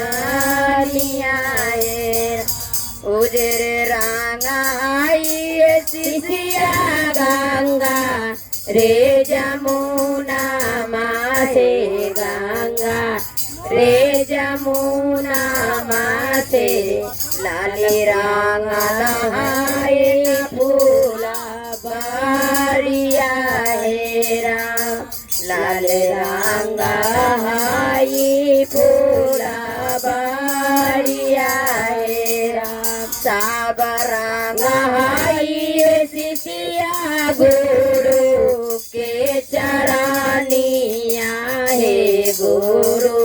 चरानिया है उजर रांगा आई सिसिया गंगा रे जमुना मासे गंगा रे जमुना मासे लाली रांगा लहाई फूला बारिया है राम लाल रांगा हाई फूला बारिया है राम सब रांगा हाई सिसिया गुरु के चरानिया है गुरु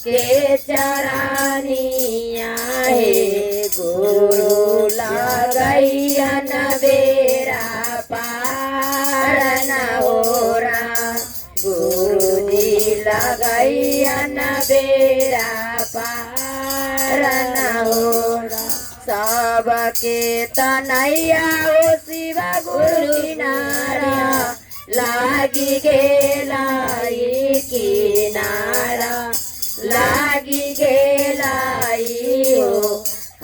के चरानिया है गुरु लगैया नवेरा पार न हो राम गुरु जी लगैया नवेरा पार न हो राम सबके तनैया ओ शिव गुरु किनारा लागी गेलाई किनारा लागी गेलाई हो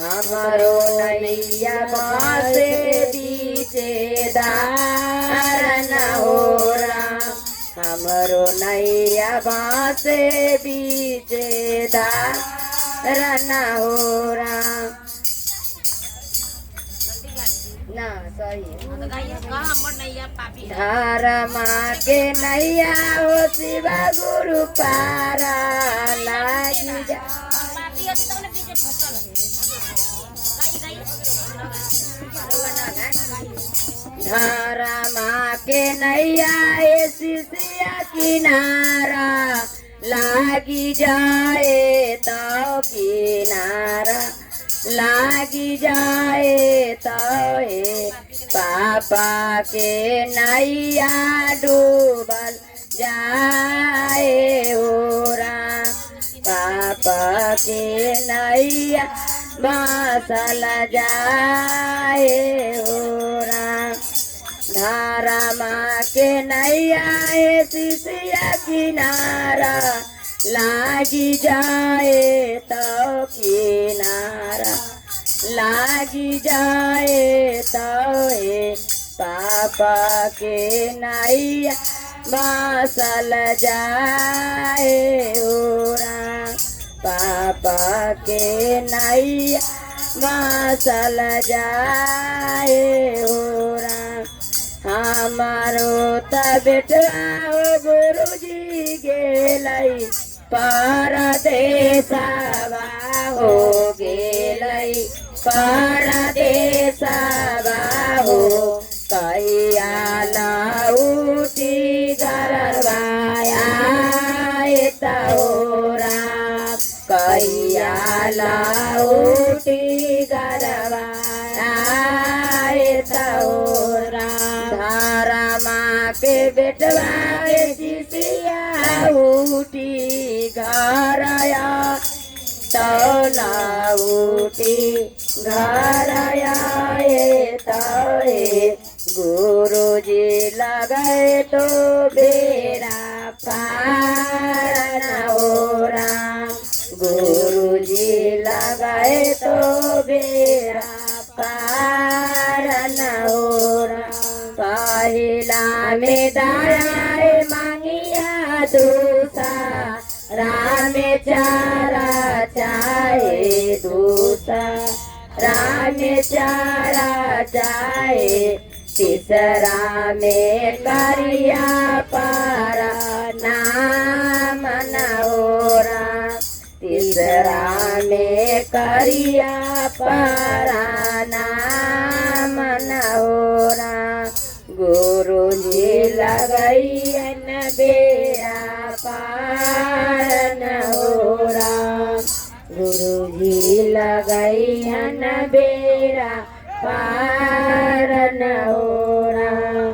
हमारो नैया बासे बीचे दार न हो राम हमारो नैया बासे बीचे दार न हो राम ना सही धर्मा के नैया हो शिव गुरु पारा लागी जा धर्मा के नैया शिष्या किनारा लागी जाए तो किनारा लागी जाए तो पापा के नैया डूबल जाए हो राम पापा के नैया बासल जाए हो राम धारा माँ के नैया शिष्या किनारा लागी जाए तो किनारा, लागी जाए तो ए पापा के नैया मसल जाए हो राम, पापा के नैया मसल जाए हो राम। हमारो त बेटवा गुरुजी गेलै परदेसवा हो गेलै परदेसवा हो, कहिया लौटी गरबाया त हो राम, कहिया लौटी गरबाया त हो राम। धरमा के बेटवा सिसिया उठी घर आया तो ना उठी घर आए तो गुरुजी लगाए तो बेरा पार न हो राम, गुरुजी लगाए तो बेरा पार न हो राम। पहिला में दाया मांगिया दूसरा में चारा चाहे दूसरा में चारा चाहे, तीसरा में करिया पारा नाम न हो राम, तीसरा में करिया पारा नाम न हो राम। गुरुजी लगैयन बेरा पार न हो राम, गुरुजी लगैयन बेरा पार न हो राम।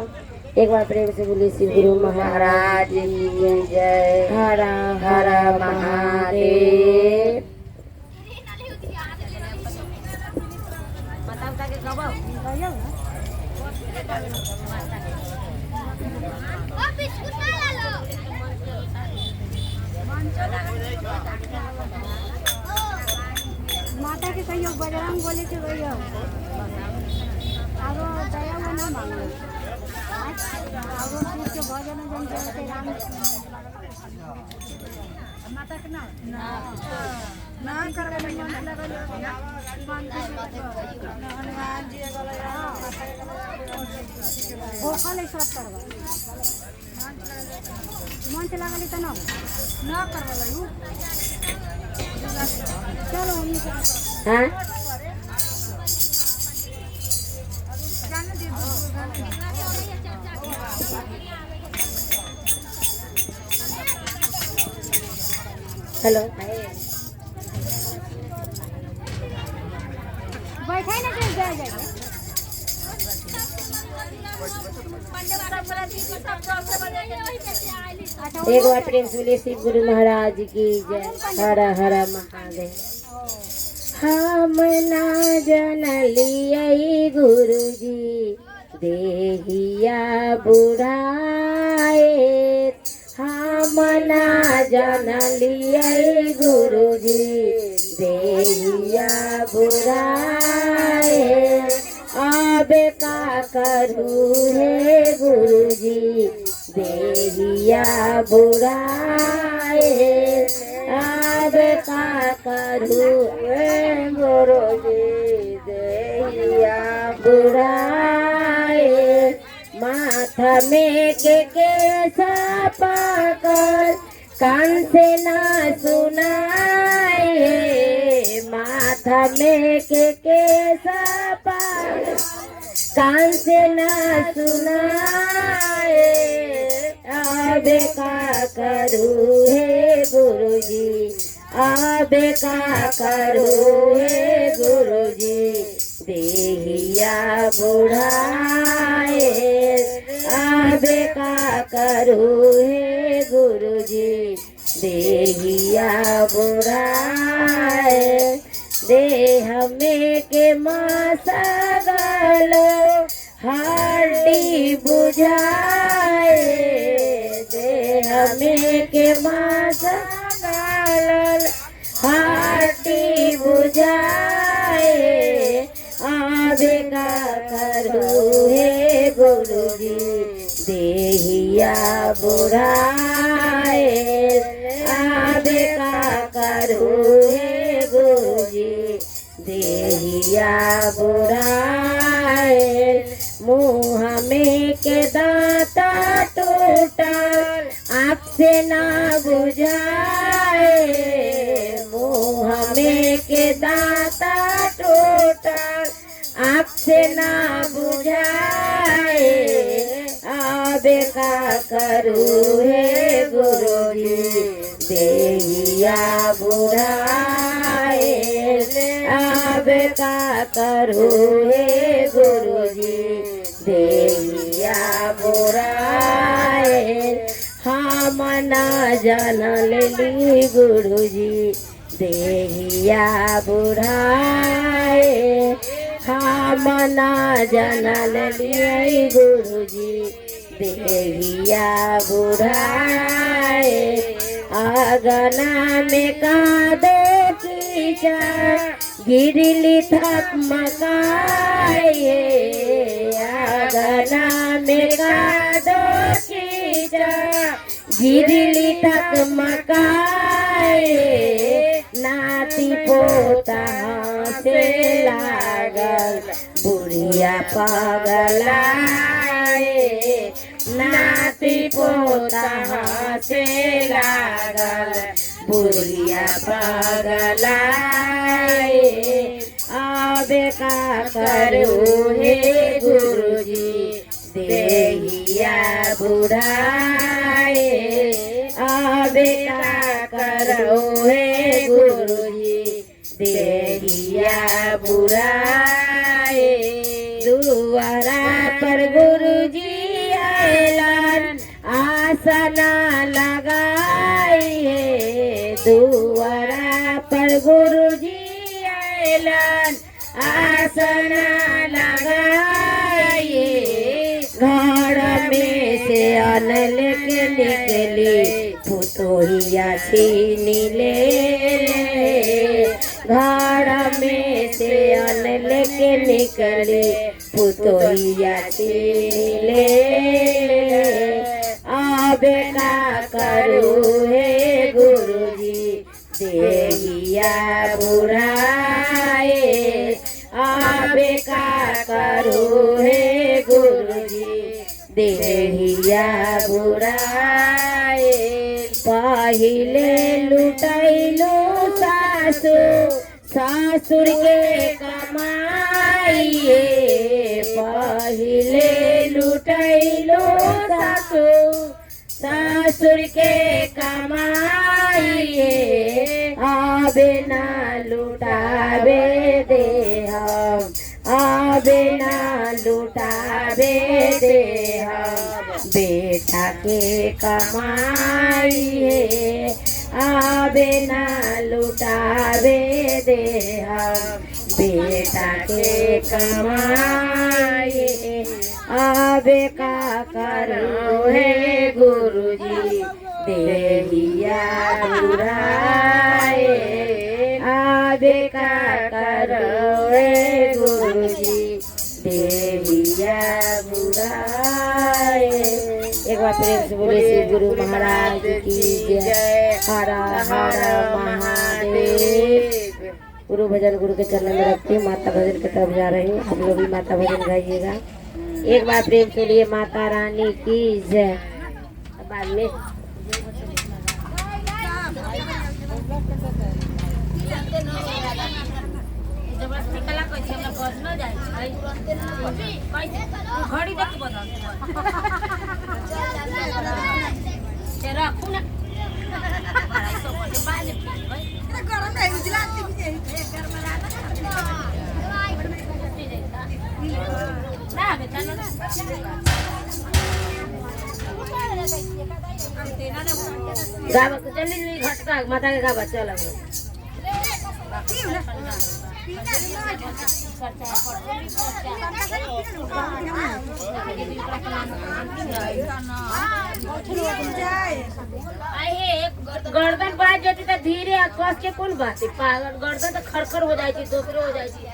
एक बार प्रेम से बोलिए श्री गुरु महाराज की जय। हर हर महादेव।
माता के कहियो बजरंग बोले के कहियो आरो दया वो ना मांगो, आरो शिव के भजन जन के राम माता के ना ना करले मन लगल हनुमान जी गले वो खाली सब करवा मन से लगल त ना करवा यू चलो हम
हाँ हेलो
बैठे ना चल जाए
एक बार प्रेम से बोलिए शिव गुरु महाराज की जय। हर हर महादेव। हम ना जनलियै गुरुजी देहिया बुढ़ाए, हम ना जनलियै गुरुजी देहिया बुढ़ाए, अब का करूँ हे गुरुजी देहिया बुढ़ाए, अब का करूँ हे गुरुजी देहिया बुढ़ाए। माथा में के केसा पाकर कान से ना सुनाए, माथा में के केसा पाकर कान से ना सुनाए, अब का करूँ हे गुरुजी, अब का करूँ हे गुरुजी देहिया बुढ़ाए, अब का करूँ हे गुरुजी देहिया बुढ़ाए। देह में के मासा गलो हड्डी बुझाए, देह में के मासा चलल हाटी बुझाए आबे का करू हे गुरुजी देहिया बुढ़ाए आबे का करू हे गुरुजी देहिया बुढ़ाए मुँह में के दांता टूटल आँख से ना बुझाए मुँह में के दांता टूटल आँख से ना बुझाए आबे का करू हे गुरुजी देहिया बुढ़ाए आबे का करू हे गुरुजी देहिया बुढ़ाए हम ना जानल ली गुरुजी देहिया बुढ़ाए हम ना जानल ली गुरुजी देहिया बुढ़ाए आगना में कादो कीचड़ गिरली थक मकाए आगना में कादो कीचड़ गिरली थक मकाए नाती पोता से लागल बुढ़िया पगलाए नाती पोता से लागल बुढ़िया पगलाए आबे का करू हे गुरुजी देहिया बुढ़ाए आबे का करू हे गुरुजी देहिया बुढ़ाए दुआरा पर गुरुजी आयलन आसना लगाए दुआरा पर गुरुजी आयलन आसना लगाए घर में से अनल के निकली पुतोहिया छीन ले घर में से अनल के निकले पुतोहिया छीन ले आबे का करू हे गुरुजी देहिया बुढ़ाए आबे का करू हे गुरुजी देहिया बुढ़ाए पहिले लुटैलो सासुर के कमाइए पहिले लुटैलो सासुर के कमाइए आबे ना लुटाबे दे हम आबे ना लुटाबे दे हम बेटा के कमाइए आबे ना लुटाबे दे हम बेटा के कमाइए आबे का करो हे गुरुजी देहिया बुढ़ाए आबे का करो हे गुरुजी देहिया बुढ़ाए। एक बार प्रेम से बोले श्री गुरु महाराज की जय। हर हर महादेव। गुरु भजन गुरु के चरण में रखती माता भजन की तरफ जा रही हूँ। आप लोग भी माता भजन गाइएगा। एक बार प्रेम से लिए माता रानी की जय। बाद में जल्दी घटका माता के गावा चल गर्दन बाज जाती तो धीरे आ कस के कौन बात है पागल गर्दन तो खड़खड़ हो जाती दूसरे हो जाती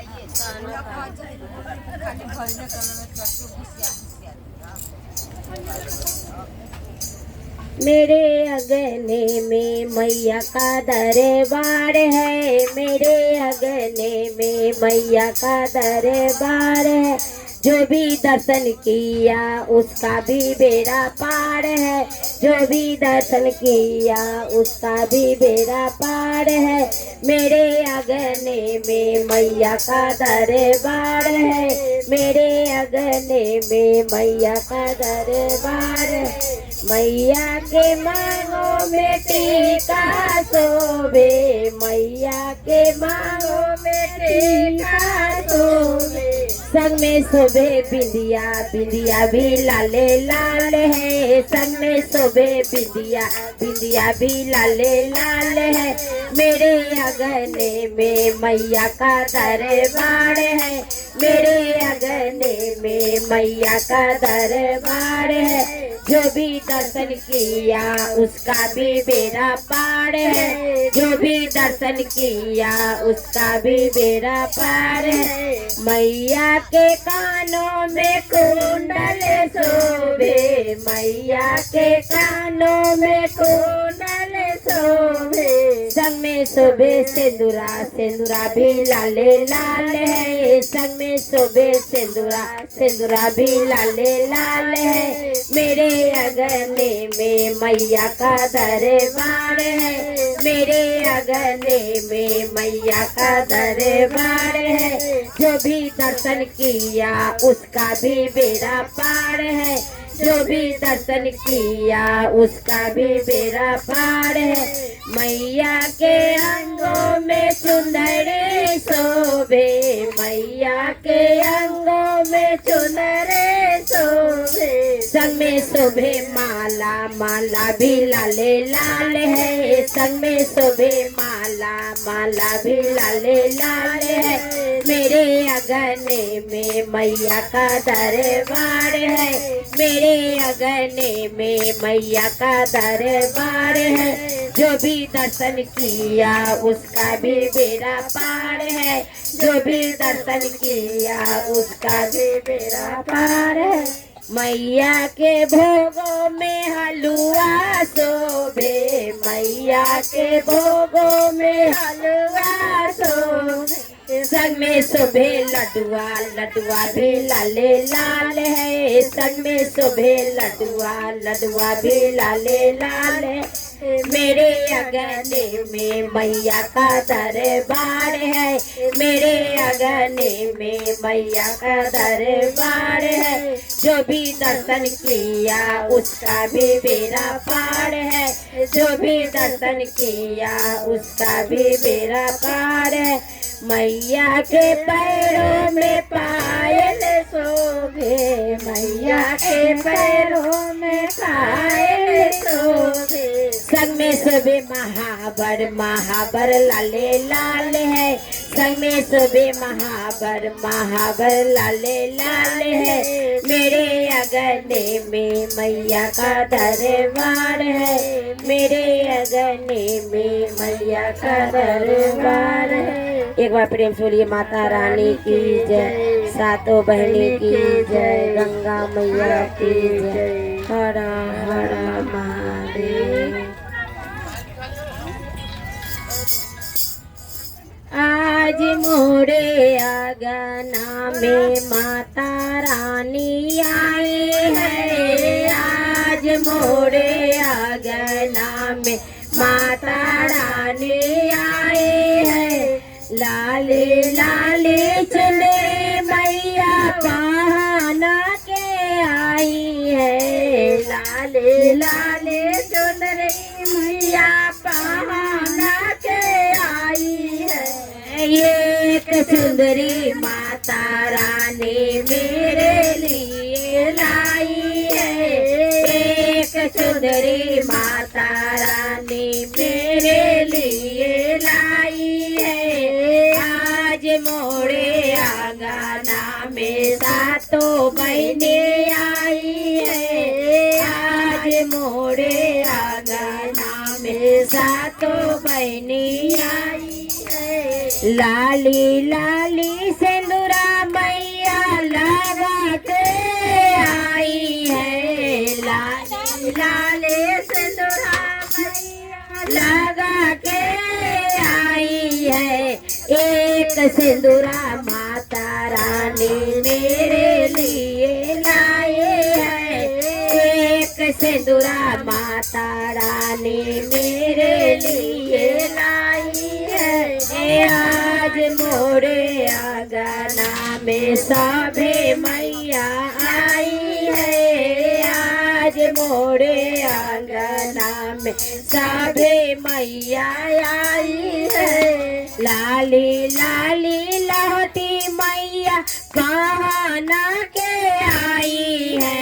मेरे अगने में मैया का दरबार है मेरे अगने में मैया का दरबार है जो भी दर्शन किया उसका भी बेड़ा पार है जो भी दर्शन किया उसका भी बेड़ा पार है मेरे अगने में मैया का दरबार है मेरे अगने में मैया का दरबार है मैया के मांगों में टीका सोबे मैया के मांगों में टीका सोबे संग में शोभे बिंदिया बिंदिया भी लाले लाल है संग में शोभे बिंदिया बिंदिया भी लाले लाल है मेरे अगने में मैया का दरबार है मेरे अगने में मैया का दरबार है जो भी दर्शन किया उसका भी बेड़ा पार है जो भी दर्शन किया उसका भी बेड़ा पार है मैया के कानों में कुंडल शोभे मैया के कानों में कुंडल शोभे संग में शोभे सिंदूरा सिंदूरा भी लाले लाल है संग में शोभे सिंदूरा सिंदूरा भी लाले लाल है मेरे अगने में मैया का दरबार है मेरे अगने में मैया का दरबार है जो भी दर्शन किया उसका भी बेड़ा पार है जो भी दर्शन किया उसका भी बेड़ा पार है मैया के अंगों में चुनरे शोभे मैया के अंगों में चुनरे शोभे संग में शोभे माला माला भी लाले लाल है संग में शोभे माला माला भी लाले लाल है मेरे अगने में मैया का दरबार है मेरे अगने में मैया का दरबार है जो भी दर्शन किया उसका भी बेड़ा पार है जो भी दर्शन किया उसका भी बेड़ा पार है मैया के भोगों में हलवा शोभे मैया के भोगों में हलवा शोभे संग में शोभे लडुआ लडुआ भी लाले लाल है संग में शोभे लडुआ लडुआ भी लाले लाल है मेरे अगने में मैया का दरबार है मेरे अगने में मैया का दरबार है जो भी दर्शन किया उसका भी बेड़ा पार है जो भी दर्शन किया उसका भी बेड़ा पार है मैया के पैरों में पायल शोभे मैया के पैरों में पायल शोभे संग में शोभे महाबर महाबर लाले लाल है संग में शोभे महाबर महाबर लाले लाल है मेरे अगने में मैया का दरबार है मेरे अगने में मैया का दरबार है एक बार प्रेम से बोलिए माता रानी की जय सातों बहनी की जय गंगा मैया की जय हर हर महादेव आज मोरे आंगना में माता रानी आई है आज मोरे आंगना में माता रानी आई है लाले लाले चले मैया पहना के आई है लाले लाले चुनरे मैया पहना के आई है एक सुंदरी माता रानी मेरे लिए लाई है एक सुंदरी माता रानी मेरे लिए लाई है आज मोरे आंगना में सातों बहने आई है आज मोरे आंगना में सातों बहनी आई है। लाली लाली सिंदूरा मैया लगा के आई है। लाली लाली सिंदूरा मैया लगा के आई है। एक सिंदूरा माता रानी मेरे लिए लाई है। एक सिंदूरा माता रानी मेरे लिए लाई है। आज मोरे आंगना में सभे मैया आई है। आज मोरे आंगना में सभे मैया आई है। लाली लाली लहटी मैया कहना के आई है।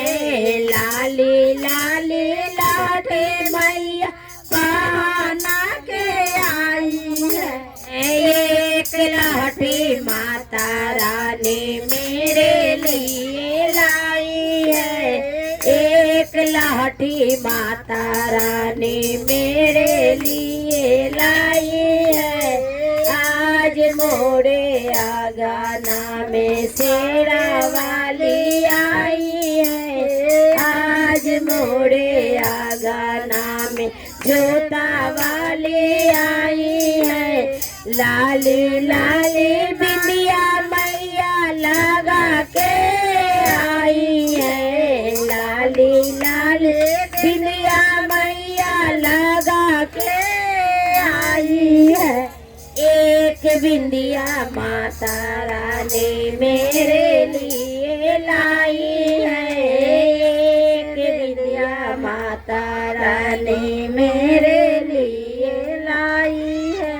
लाली लाली लहटी मैया कहना के आई है। एक लहठी माता रानी मेरे लिए लाई है। एक लहठी माता रानी मेरे लिए लाई है। आज मोरे आंगना में शेरा वाली आई है। आज मोरे आंगना में जोता वाली आई है। लाली लाली बिंदिया मैया लगा के आई है। लाली लाली बिंदिया मैया लगा के आई है। एक बिंदिया माता रानी मेरे लिए लाई है। एक बिंदिया माता रानी मेरे लिए लाई है।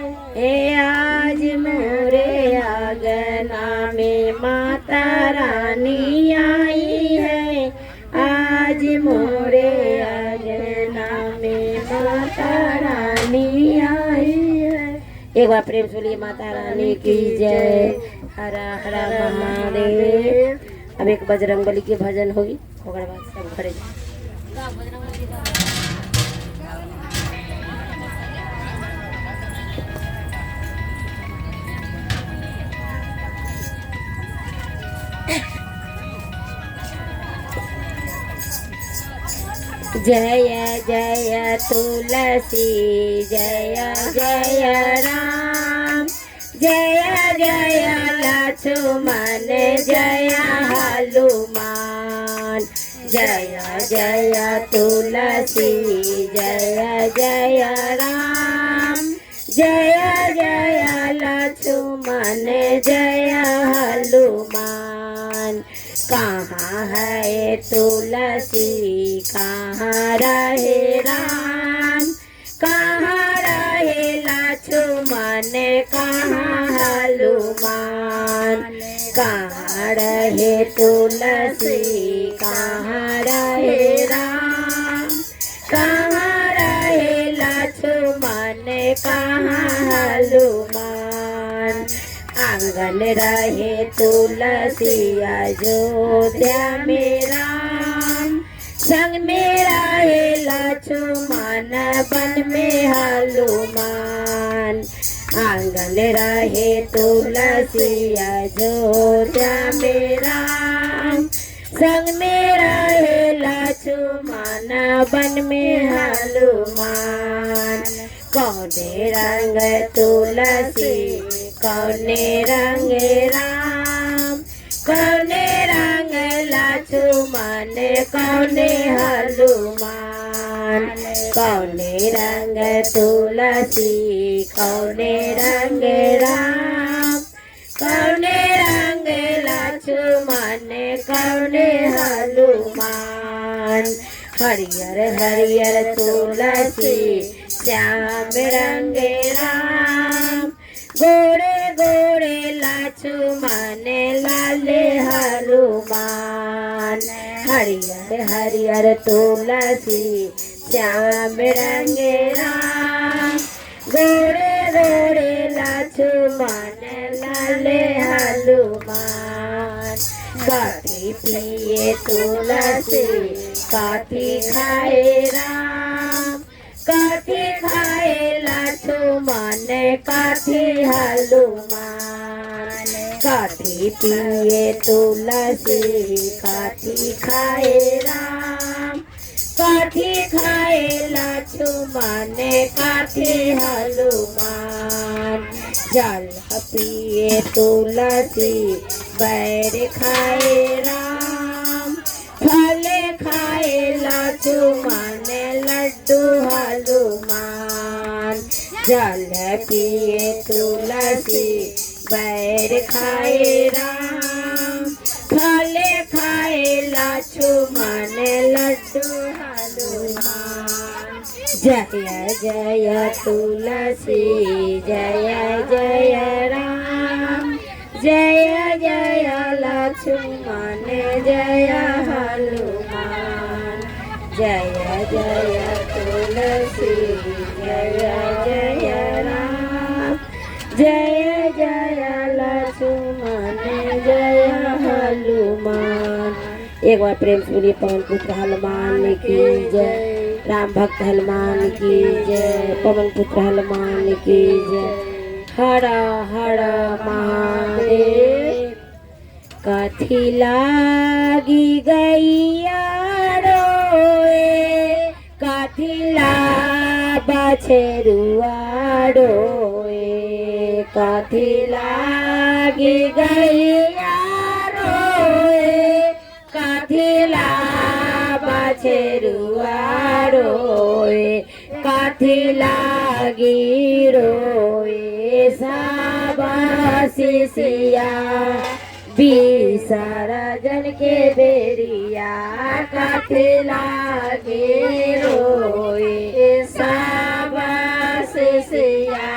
आज मोरे आंगना में माता रानी आई है। आज मोरे आंगना में माता रानी आई है। एक बार प्रेम से बोलिए माता रानी की जय। हरा हरा महादेव। अब एक बजरंगबली के भजन होगी, ओकर बाद सब घरे जय जय तुलसी जय जय राम। जय जय लक्ष्मण जय हनुमान। जय जय तुलसी जय जय राम। जय जय लक्ष्मण जय हनुमान। कहाँ है तुलसी कहाँ रहे राम। कहाँ रहे लक्ष्मण कहाँ हनुमान। कहाँ रहे तुलसी कहाँ रहे राम। कहाँ रहे लक्ष्मण कहाँ हनुमान। आंगन रहे तुलसी अयोध्या में राम। संग में रहे लक्ष्मण वन में हनुमान। आंगन रहे तुलसी अयोध्या में राम। संग में रहे लक्ष्मण वन में हनुमान। कौने रंग तुलसी कौने रंग राम। कौने रंग लक्ष्मण कौने हनुमान। कौने रंग तुलसी कौने रंग राम। कौने रंग लक्ष्मण कौने हनुमान। हरियर हरियर तुलसी श्याम रंग राम। गोरे गोरे लक्ष्मण लाले हनुमान। हरियर हरियर तुलसी श्याम रंग राम। गोरे गोरे लक्ष्मण लाले हनुमान। काठी पिए तुलसी काठी खाए राम। काठी खाए लक्ष्मण काथी हनुमान काथी पिए तुलसी काथी खाए राम काथी खाए लक्ष्मण काथी हनुमान जल पिए तुलसी बैर खाए राम फल खाए लक्ष्मण लड्डू हनुमान जल पिए तुलसी बैर खाए राम फल खाए लक्ष्मण लड्डू हनुमान जय जय तुलसी जय जय राम जय जय लक्ष्मण जय हनुमान जय जय तुलसी जय जय राम जय जय लक्ष्मण जय हनुमान। एक बार प्रेम से बोलिए पवन पुत्र हनुमान की जय राम भक्त हनुमान की जय पवन पुत्र हनुमान की जय हर हर महादेव कथी लागी गैया रोए कथी ला बछरुआ रोए कथी लागी गैया रोए कथी ला बछरुआ रोए कथी लागी रोए साबासी सिया विसर्जन के बेरिया कथी लागी रोए साबासी सिया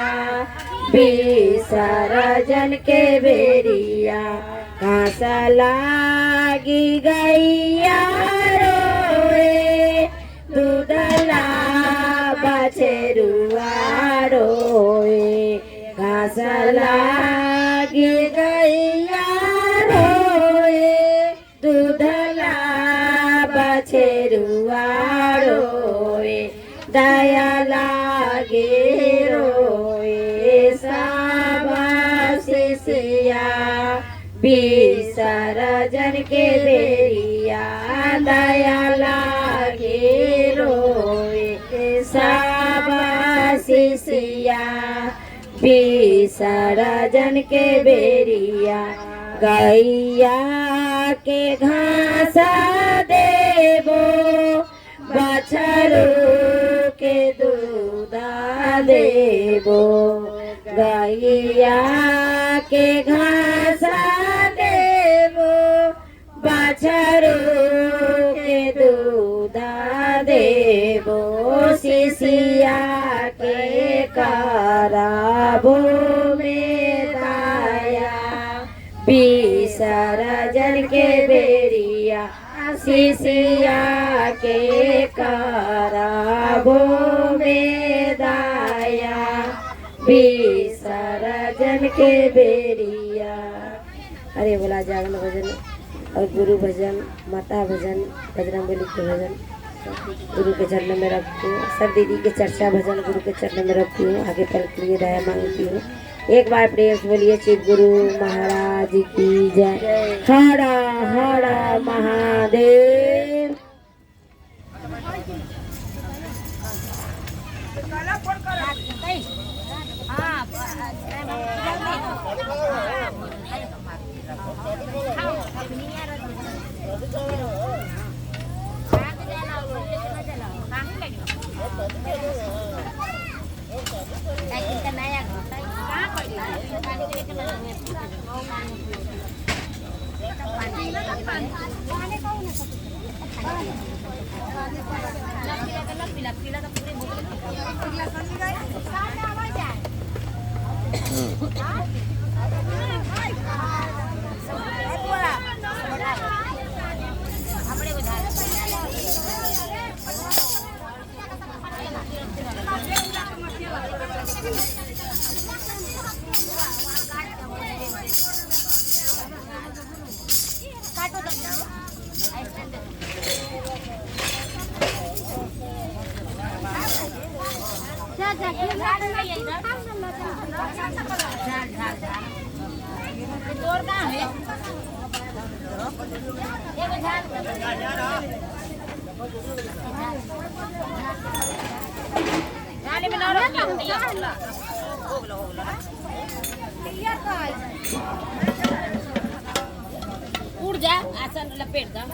विसर्जन के बेरिया घास लागी गैया रोए दूधला बछरुआ रोए घास लागी गैया रोए दूधला बछरुआ रोए दया लागे रोए साबासी सिया विसर्जन के बेरिया दया लागे रोए साबासी सिया विसर्जन के बेरिया गैया के घास देबो बछरू के दूध देबो गैया के घास देबो बछरू के दूध देबो शिशिया के कराबो में दाया विसर्जन के बेरिया शिशिया के कराबो में दाया विसर्जन के बेरिया। अरे बोला जागरण भजन और गुरु भजन माता भजन बजरंगबली के भजन गुरु के चरण में रखती हूँ। सब दीदी के चर्चा भजन गुरु के चरण में रखती हूँ। आगे पल के लिए दया मांगती हूँ। एक बार प्रेम से बोलिए शिव गुरु महाराज की जय। हर हर महादेव। उड़ जा आसन लपेट दम